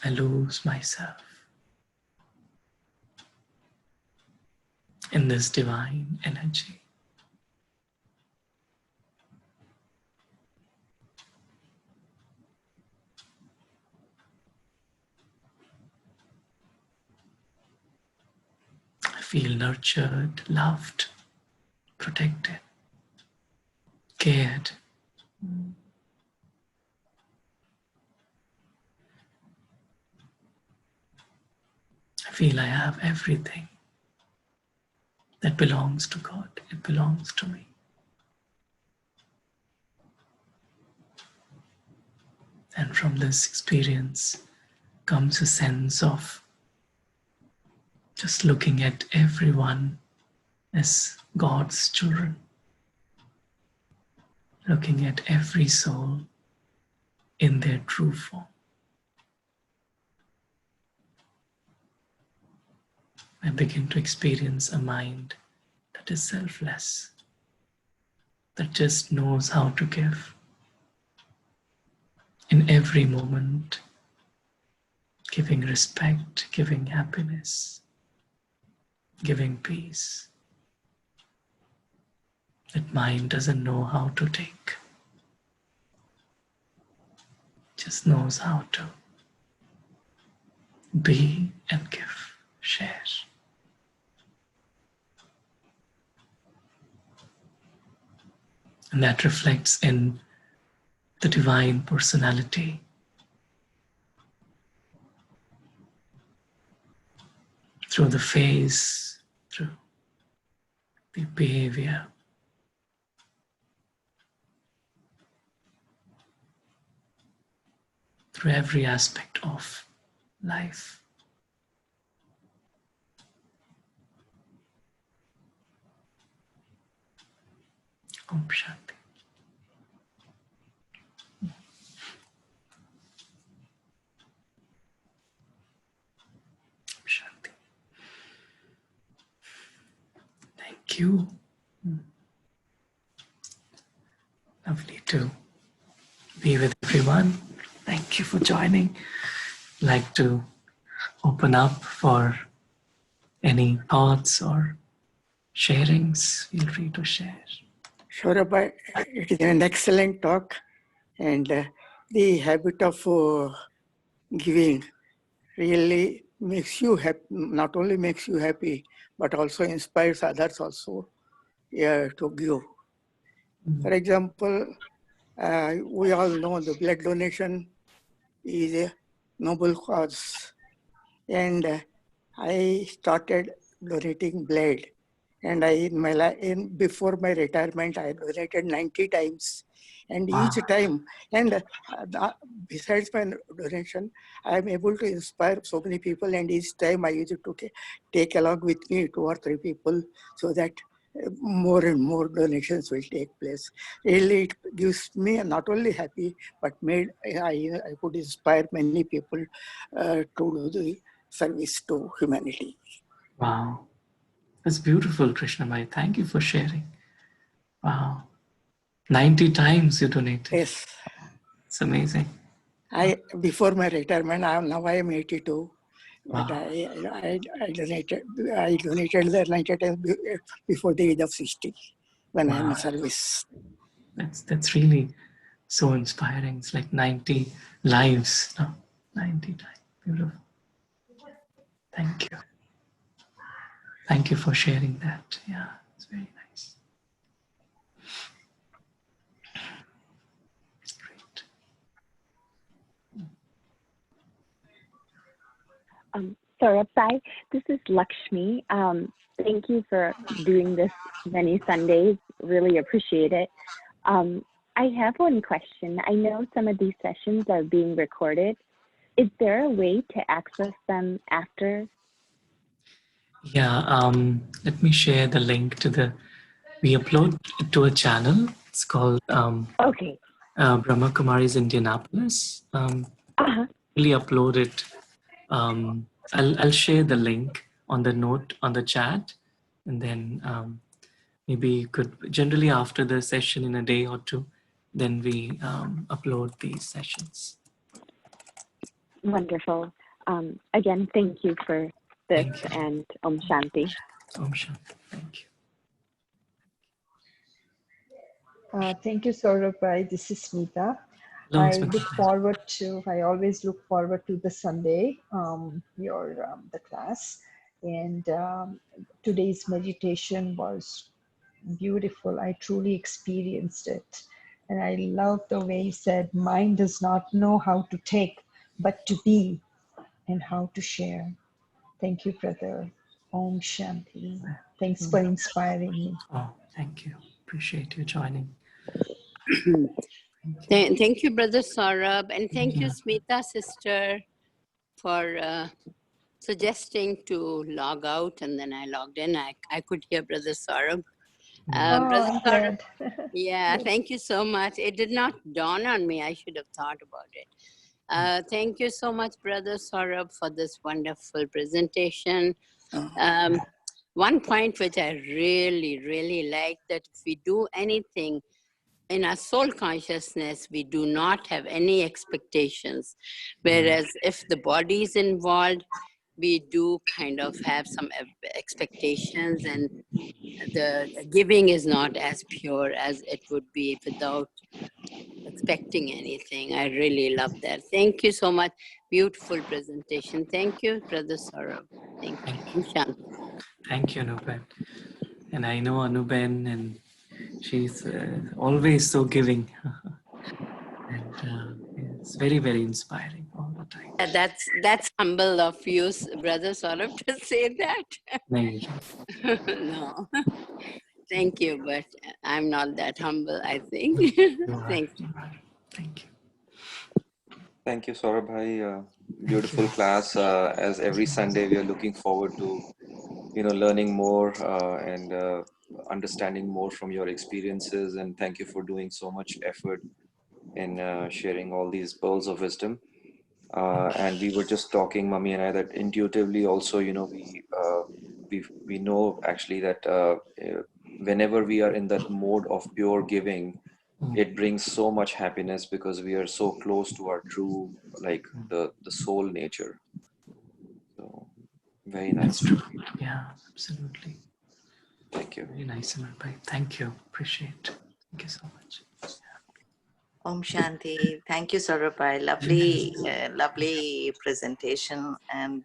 [SPEAKER 3] I lose myself in this divine energy. I feel nurtured, loved, protected, cared. I feel I have everything that belongs to God. It belongs to me. And from this experience comes a sense of just looking at everyone as God's children, looking at every soul in their true form. I begin to experience a mind that is selfless, that just knows how to give in every moment, giving respect, giving happiness, giving peace. That mind doesn't know how to take, just knows how to be and give, share. And that reflects in the divine personality, through the face, through the behavior. Through every aspect of life. Om Shanti. Om Shanti. Thank you. Lovely to be with everyone. Thank you for joining. I'd like to open up for any thoughts or sharings. Feel free to share.
[SPEAKER 8] Saurabh, it is an excellent talk, and the habit of giving really makes you happy, not only makes you happy, but also inspires others also to give. For example, we all know the blood donation is a noble cause, and I started donating blood. And before my retirement, I donated 90 times. And each time, and besides my donation, I am able to inspire so many people. And each time I used to take along with me 2 or 3 people so that more and more donations will take place. Really, it gives me not only happy, but I could inspire many people to do the service to humanity.
[SPEAKER 3] Wow. That's beautiful, Krishnamai. Thank you for sharing. Wow. 90 times you donated.
[SPEAKER 8] Yes.
[SPEAKER 3] It's amazing.
[SPEAKER 8] Before my retirement, now I am 82. But
[SPEAKER 3] Wow.
[SPEAKER 8] I donated the 90 times before the age of 60 when I am in service.
[SPEAKER 3] That's really so inspiring. It's like 90 lives. No, 90 times. Beautiful. Thank you. Thank you for sharing that. Yeah, it's very nice. Great.
[SPEAKER 11] Saurabh, this is Lakshmi. Thank you for doing this many Sundays. Really appreciate it. I have one question. I know some of these sessions are being recorded. Is there a way to access them after?
[SPEAKER 3] Yeah, let me share the link to we upload to a channel. It's called
[SPEAKER 11] okay.
[SPEAKER 3] Brahma Kumaris Indianapolis. Really upload it. I'll share the link on the note on the chat, and then maybe you could generally after the session in a day or two, then we upload these sessions.
[SPEAKER 11] Wonderful. Again, thank you for this and Om Shanti.
[SPEAKER 3] Om Shanti. Thank you.
[SPEAKER 9] Thank you, Saurabh. This is Smita.
[SPEAKER 3] Hello,
[SPEAKER 9] I
[SPEAKER 3] Smita.
[SPEAKER 9] always look forward to the Sunday, the class. And today's meditation was beautiful. I truly experienced it. And I love the way you said, mind does not know how to take, but to be and how to share. Thank you, brother. Om Shanti. Thanks for inspiring me.
[SPEAKER 3] Oh, thank you. Appreciate you joining.
[SPEAKER 5] Thank you, Brother Saurabh, and thank you, Smita sister, for suggesting to log out, and then I logged in. I could hear Brother Saurabh. Brother
[SPEAKER 9] I'm
[SPEAKER 5] Saurabh,
[SPEAKER 9] glad.
[SPEAKER 5] yeah, thank you so much. It did not dawn on me. I should have thought about it. Thank you so much, Brother Saurabh, for this wonderful presentation. One point which I really, really like, that if we do anything in our soul consciousness, we do not have any expectations. Whereas if the body is involved, we do kind of have some expectations, and the giving is not as pure as it would be without expecting anything. I really love that. Thank you so much. Beautiful presentation. Thank you, Brother Saurabh. Thank you.
[SPEAKER 3] Thank you, Anuben. And I know Anuben, and she's always so giving. And it's very, very inspiring all the time.
[SPEAKER 5] That's humble of you, Brother Saurabh, to say that. No. Thank you, but I'm not that humble, I think. Thank you.
[SPEAKER 3] Thank you.
[SPEAKER 10] Thank you, Saurabh bhai. Beautiful class. As every Sunday, we are looking forward to, learning more and understanding more from your experiences. And thank you for doing so much effort in sharing all these pearls of wisdom. And we were just talking, Mummy and I, that intuitively also, we know actually that whenever we are in that mode of pure giving, it brings so much happiness because we are so close to our true, like the soul nature. So very nice.
[SPEAKER 3] That's true. Yeah, absolutely.
[SPEAKER 10] Thank you.
[SPEAKER 3] Very nice, Anuben. Thank you. Appreciate it. Thank you so much.
[SPEAKER 12] Om Shanti. Thank you, Saurabh. Lovely presentation, and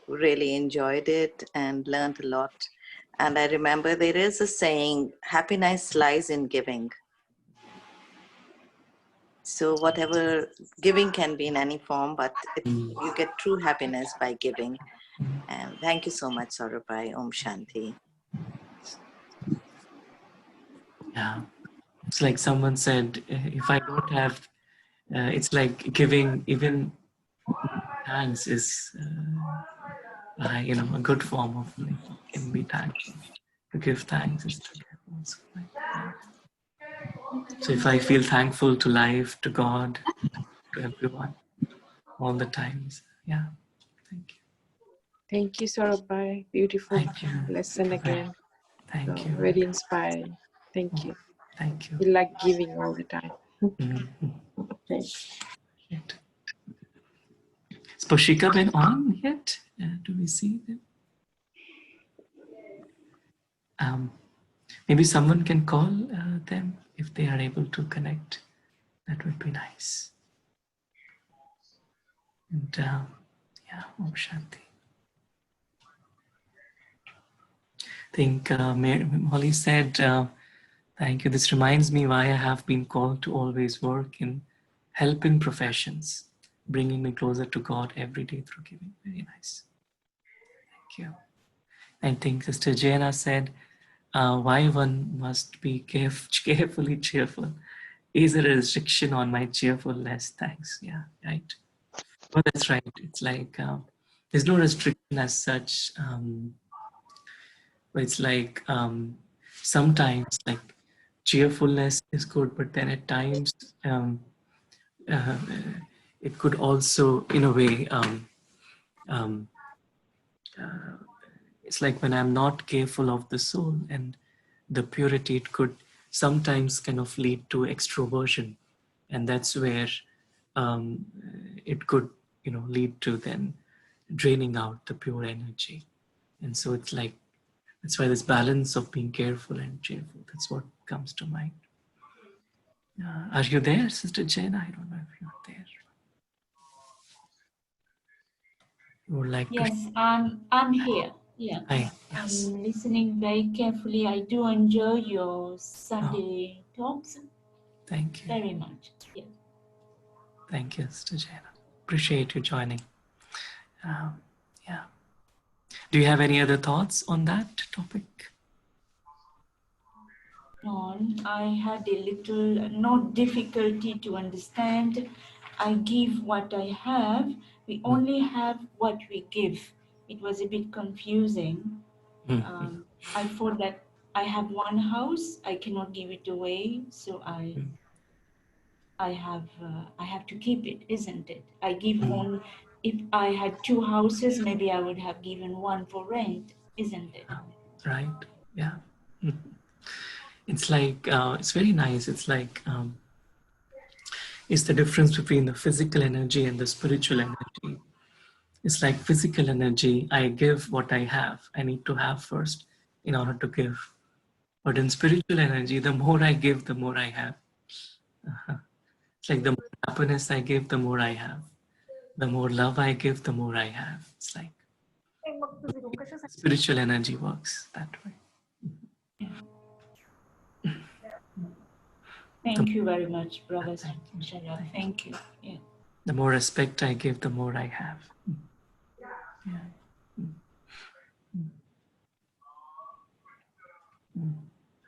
[SPEAKER 12] really enjoyed it and learned a lot. And I remember there is a saying, happiness lies in giving. So whatever, giving can be in any form, but you get true happiness by giving. And thank you so much, Saurabh. Om Shanti.
[SPEAKER 3] Yeah. It's like someone said, if I don't have, it's like giving even thanks is, a good form of, can be thankful. To give thanks is to give also. So if I feel thankful to life, to God, to everyone, all the times, yeah. Thank you.
[SPEAKER 13] Thank you, Saurabh. Beautiful lesson again.
[SPEAKER 3] Thank you.
[SPEAKER 13] Very inspiring. Thank you.
[SPEAKER 3] Thank you.
[SPEAKER 13] You like giving all the time.
[SPEAKER 3] Thanks. Is Poshika been on yet? Do we see them? Maybe someone can call them if they are able to connect. That would be nice. And Om Shanti. I think Molly said, thank you. This reminds me why I have been called to always work in helping professions, bringing me closer to God every day through giving. Very nice. Thank you. I think Sister Jana said, why one must be carefully cheerful. Is there a restriction on my cheerfulness? Thanks. Yeah, right. Well, that's right. It's like there's no restriction as such. But it's like sometimes like cheerfulness is good, but then at times it could also, in a way, it's like when I'm not careful of the soul and the purity, it could sometimes kind of lead to extroversion. And that's where it could, lead to then draining out the pure energy. And so it's like, that's why this balance of being careful and cheerful, that's what comes to mind. Are you there, Sister Jane? I don't know if you're there. You would like
[SPEAKER 14] yes, I'm here. Yeah.
[SPEAKER 3] Hi. Yes.
[SPEAKER 14] I'm listening very carefully. I do enjoy your Sunday talks.
[SPEAKER 3] Thank you.
[SPEAKER 14] Very much. Yeah.
[SPEAKER 3] Thank you, Sister Jane. Appreciate you joining. Yeah. Do you have any other thoughts on that topic?
[SPEAKER 14] I had a little, not difficulty to understand. I give what I have. We only have what we give. It was a bit confusing. I thought that I have one house, I cannot give it away, so I have to keep it, isn't it? I give one. If I had two houses, maybe I would have given one for rent, isn't it?
[SPEAKER 3] Right. Yeah. It's like, it's very nice. It's like, it's the difference between the physical energy and the spiritual energy. It's like physical energy, I give what I have. I need to have first in order to give. But in spiritual energy, the more I give, the more I have. It's like the more happiness I give, the more I have. The more love I give, the more I have. It's like spiritual energy works that way.
[SPEAKER 14] Thank you very much, Brother Sharab. Thank you. Yeah.
[SPEAKER 3] The more respect I give, the more I have.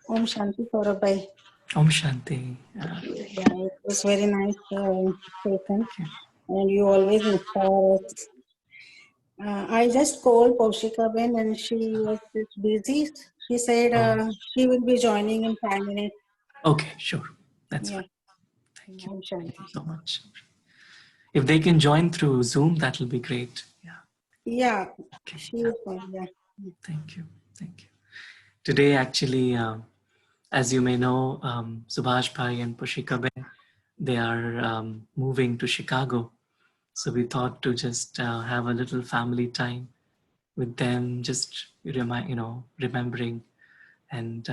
[SPEAKER 15] Om Shanti Saurabh.
[SPEAKER 3] Om Shanti.
[SPEAKER 15] Yeah, it was very nice session, and you always inspire us. I just called Paushika Ben and she was just busy. She said she will be joining in 5 minutes.
[SPEAKER 3] Okay, sure. That's fine.
[SPEAKER 15] Thank you. Om Shanti.
[SPEAKER 3] Thank you so much. If they can join through Zoom, that will be great.
[SPEAKER 15] Yeah, she is fine. Yeah.
[SPEAKER 3] Thank you. Thank you. Today, actually, as you may know, Subhash Bhai and Pushika Ben, they are moving to Chicago. So we thought to just have a little family time with them, just remembering and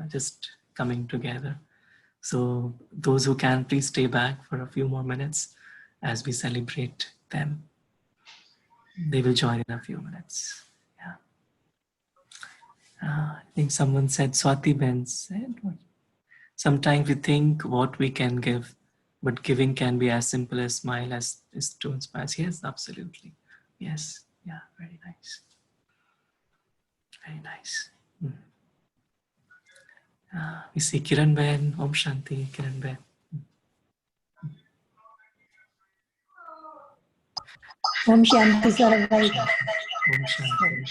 [SPEAKER 3] just coming together. So those who can, please stay back for a few more minutes as we celebrate them. They will join in a few minutes. Yeah. I think someone said, Swati Ben said, sometimes we think what we can give, but giving can be as simple as smile as is to inspire. Yes, absolutely. Yes. Yeah, very nice. Very nice. We see Kiran Ben, Om Shanti, Kiran Ben.
[SPEAKER 16] Om Shanti Sarvai.
[SPEAKER 3] Om Shanti.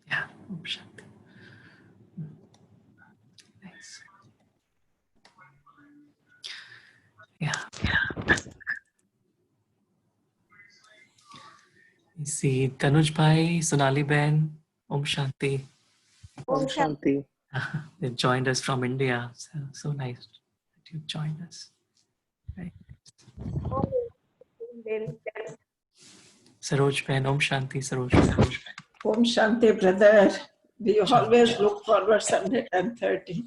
[SPEAKER 3] Yeah, Om Shanti. Nice. Yeah. We see Tanuj Bhai, Sonali Ben, Om Shanti.
[SPEAKER 7] Om Shanti.
[SPEAKER 3] They joined us from India. So nice that you joined us. Right. Saroj Ben, Om Shanti, Saroj Ben.
[SPEAKER 17] Om Shanti, brother. We always look forward Sunday 10:30.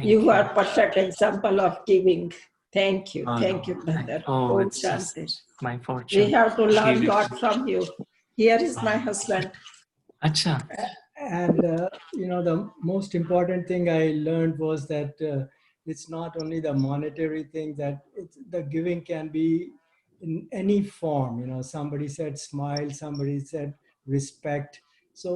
[SPEAKER 17] You are perfect example of giving. Thank you. Thank you, brother.
[SPEAKER 3] Oh,
[SPEAKER 17] Om
[SPEAKER 3] it's
[SPEAKER 17] Shanti.
[SPEAKER 3] just my fortune.
[SPEAKER 17] We have to learn a lot from you. Here is my husband.
[SPEAKER 3] Acha.
[SPEAKER 18] And the most important thing I learned was that it's not only the monetary thing, that the giving can be in any form. Somebody said smile, somebody said respect. So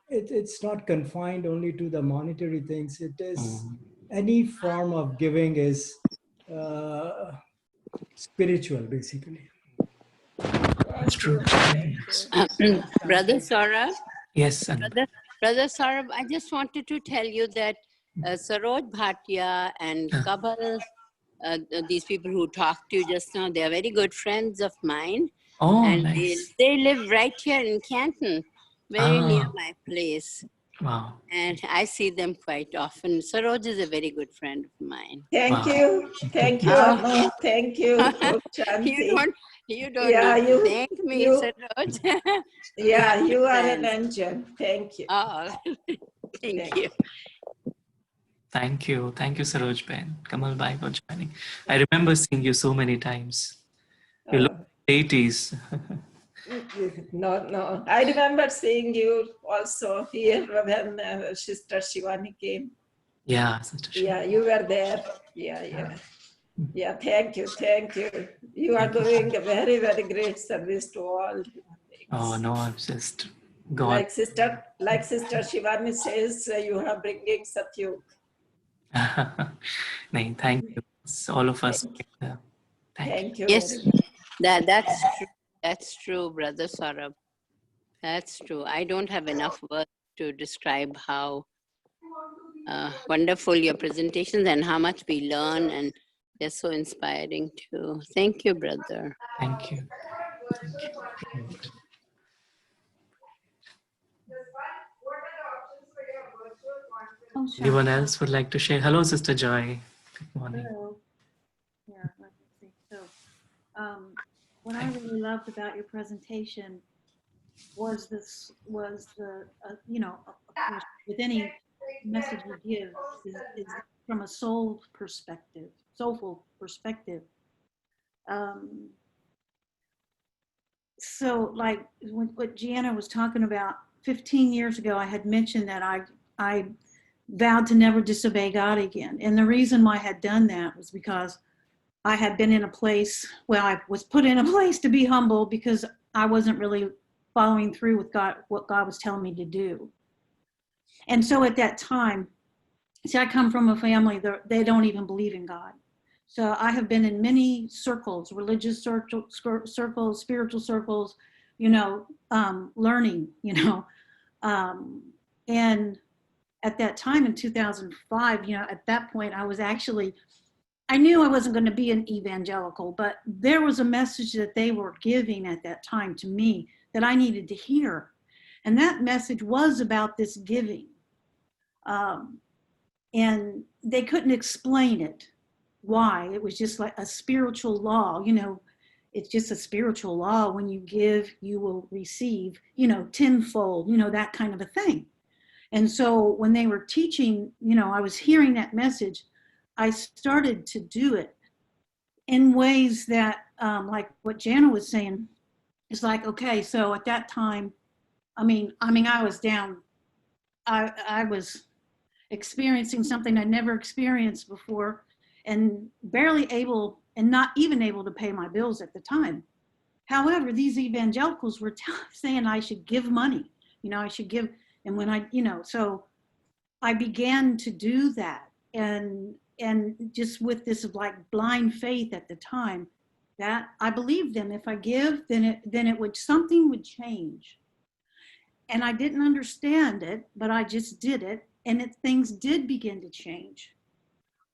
[SPEAKER 18] it's not confined only to the monetary things. It is any form of giving is spiritual, basically.
[SPEAKER 3] That's true.
[SPEAKER 5] Brother Saurabh?
[SPEAKER 3] Yes,
[SPEAKER 5] Brother Saurabh, I just wanted to tell you that Saroj Bhatia and Kabal, these people who talked to you just now, they are very good friends of mine.
[SPEAKER 3] Oh,
[SPEAKER 5] and
[SPEAKER 3] nice.
[SPEAKER 5] they live right here in Canton, very near my place.
[SPEAKER 3] Wow.
[SPEAKER 5] And I see them quite often. Saroj is a very good friend of mine.
[SPEAKER 17] Thank you. Thank you,
[SPEAKER 5] Oh.
[SPEAKER 17] Anu. Thank you. Om Shanti.
[SPEAKER 5] you don't
[SPEAKER 17] Yeah,
[SPEAKER 5] need to
[SPEAKER 17] you,
[SPEAKER 5] thank me, Saroj.
[SPEAKER 17] yeah, you are an
[SPEAKER 5] friends.
[SPEAKER 17] angel. Thank you.
[SPEAKER 5] Oh, thank you.
[SPEAKER 3] Thank you. Thank you, Saroj Ben. Kamal Bhai for joining. I remember seeing you so many times. You look 80s.
[SPEAKER 17] No, no. I remember seeing you also here when Sister Shivani came.
[SPEAKER 3] Yeah, Sister Shivani.
[SPEAKER 17] Yeah, you were there. Yeah, yeah. Yeah, thank you. Thank you. You are doing a very, very great service to all human beings.
[SPEAKER 3] Oh, no, I'm just God.
[SPEAKER 17] Like Sister Shivani says, you are bringing Satyug.
[SPEAKER 3] No, thank you. It's all of us.
[SPEAKER 17] Thank you.
[SPEAKER 5] Yes,
[SPEAKER 17] Very much.
[SPEAKER 5] that's true. That's true, Brother Saurabh. That's true. I don't have enough words to describe how wonderful your presentations and how much we learn, and they're so inspiring too. Thank you, brother.
[SPEAKER 3] Thank you. Thank you. Anyone else would like to share? Hello, Sister Joy. Good morning.
[SPEAKER 19] Hello. Yeah, let me see. So, what I really loved about your presentation was the of course, with any message you give is from a soulful perspective. So like what Gianna was talking about, 15 years ago, I had mentioned that I vowed to never disobey God again. And the reason why I had done that was because I had been in a place, well, I was put in a place to be humble because I wasn't really following through with God, what God was telling me to do. And so at that time, see, I come from a family that they don't even believe in God. So I have been in many circles, religious circles, spiritual circles, learning, and at that time in 2005, at that point, I knew I wasn't going to be an evangelical, but there was a message that they were giving at that time to me that I needed to hear. And that message was about this giving. And they couldn't explain it. Why? It was just like a spiritual law, it's just a spiritual law. When you give, you will receive, tenfold, that kind of a thing. And so when they were teaching, I was hearing that message, I started to do it in ways that, like what Jana was saying, it's like, okay, so at that time, I was down, I was experiencing something I'd never experienced before and barely able and not even able to pay my bills at the time. However, these evangelicals were saying I should give money, I should give. And when so I began to do that and just with this like blind faith at the time that I believed them. If I give, then it would, something would change. And I didn't understand it, but I just did it. And things did begin to change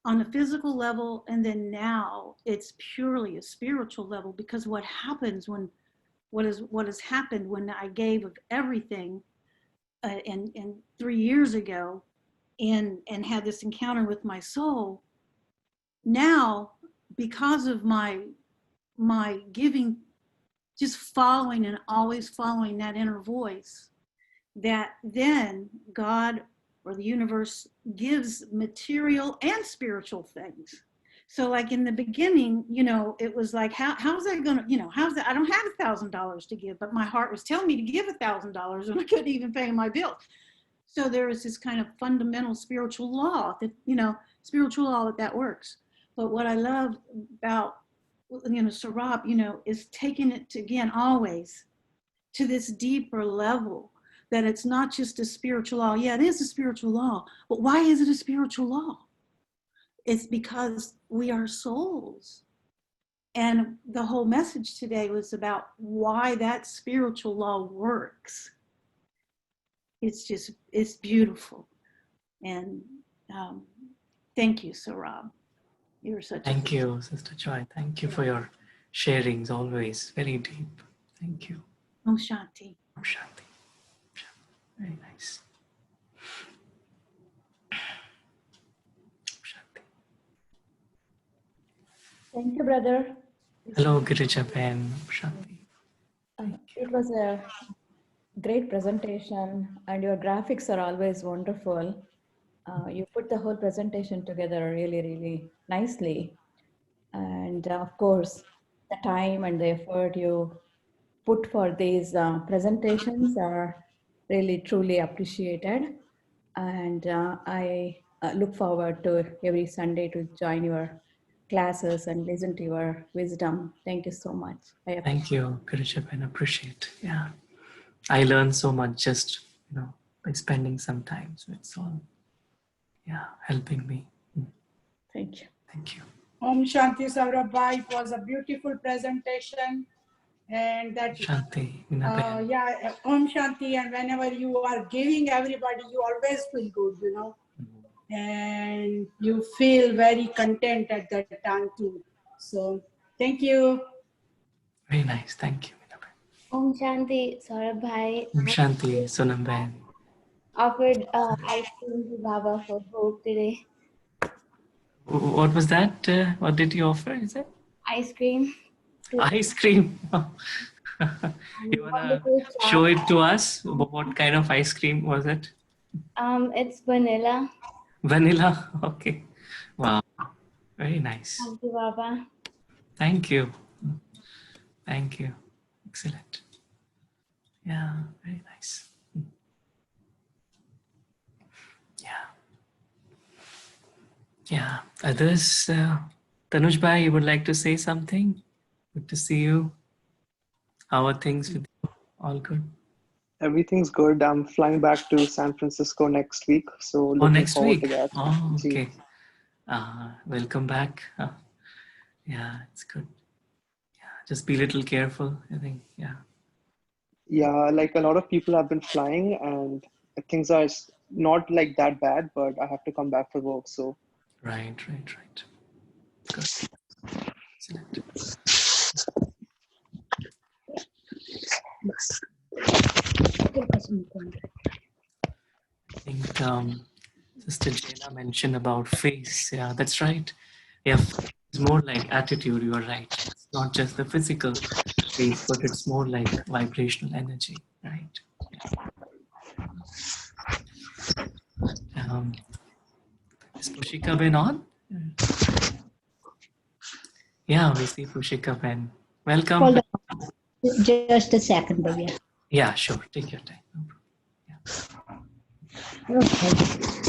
[SPEAKER 19] on a physical level. And then now it's purely a spiritual level, because what happens what has happened when I gave of everything and 3 years ago and had this encounter with my soul, now because of my giving, just following and always following that inner voice, that then God or the universe gives material and spiritual things. So like in the beginning, it was like, how's that gonna, how's that? I don't have $1,000 to give, but my heart was telling me to give $1,000 and I couldn't even pay my bill. So there is this kind of fundamental spiritual law that works. But what I love about, Saurabh, is taking it to, again, always to this deeper level, that it's not just a spiritual law. Yeah, it is a spiritual law, but why is it a spiritual law? It's because we are souls. And the whole message today was about why that spiritual law works. It's beautiful. And thank you, Saurabh. You're such
[SPEAKER 3] Thank you, Sister Joy. Thank you for your sharings, always very deep. Thank you.
[SPEAKER 19] Om Shanti.
[SPEAKER 3] Om Shanti. Very nice.
[SPEAKER 20] Thank you, brother.
[SPEAKER 3] Hello, Girijaben, Shanti.
[SPEAKER 20] It was a great presentation, and your graphics are always wonderful. You put the whole presentation together really, really nicely. And of course, the time and the effort you put for these presentations are really, truly appreciated. And I look forward to every Sunday to join your classes and listen to your wisdom. Thank you so much. I appreciate
[SPEAKER 3] Thank you, Girijaben. Appreciate. Yeah, I learned so much just by spending some time. So it's all helping me.
[SPEAKER 20] Thank you.
[SPEAKER 3] Thank you.
[SPEAKER 15] Om Shanti Saurabh. It was a beautiful presentation. And that,
[SPEAKER 3] Shanti,
[SPEAKER 15] Om Shanti. And whenever you are giving everybody, you always feel good, and you feel very content at that time too. So, thank you.
[SPEAKER 3] Very nice. Thank you.
[SPEAKER 21] Om Shanti, Saurabh bhai.
[SPEAKER 3] Om Shanti, Sonam Ben.
[SPEAKER 21] Offered ice cream to Baba for hope today.
[SPEAKER 3] What was that? What did you offer? Is it
[SPEAKER 21] Ice cream.
[SPEAKER 3] ice cream? You wanna show it to us? What kind of ice cream was it?
[SPEAKER 21] It's vanilla.
[SPEAKER 3] Vanilla. Okay. Wow. Very nice.
[SPEAKER 21] Thank you, Baba.
[SPEAKER 3] Thank you. Thank you. Excellent. Yeah, very nice. Yeah. Others, Tanuj bhai, you would like to say something? Good to see you. How are things with you? All good?
[SPEAKER 7] Everything's good. I'm flying back to San Francisco next week, so looking
[SPEAKER 3] next
[SPEAKER 7] forward
[SPEAKER 3] week?
[SPEAKER 7] to that.
[SPEAKER 3] Oh,
[SPEAKER 7] Gee.
[SPEAKER 3] okay. Welcome back. Yeah, it's good. Yeah, just be a little careful, I think. Yeah.
[SPEAKER 7] Yeah, like a lot of people have been flying, and things are not like that bad, but I have to come back for work, so.
[SPEAKER 3] Right. Good. Excellent. I think Sister Jana mentioned about face. Yeah, that's right. Yeah, it's more like attitude. You are right. It's not just the physical face, but it's more like vibrational energy, right? Is Pushika Ben on? Yeah, we see Pushika Ben. Welcome.
[SPEAKER 16] Hold on. Just a second, Bhavya.
[SPEAKER 3] Yeah, sure. Take your time.
[SPEAKER 16] Okay.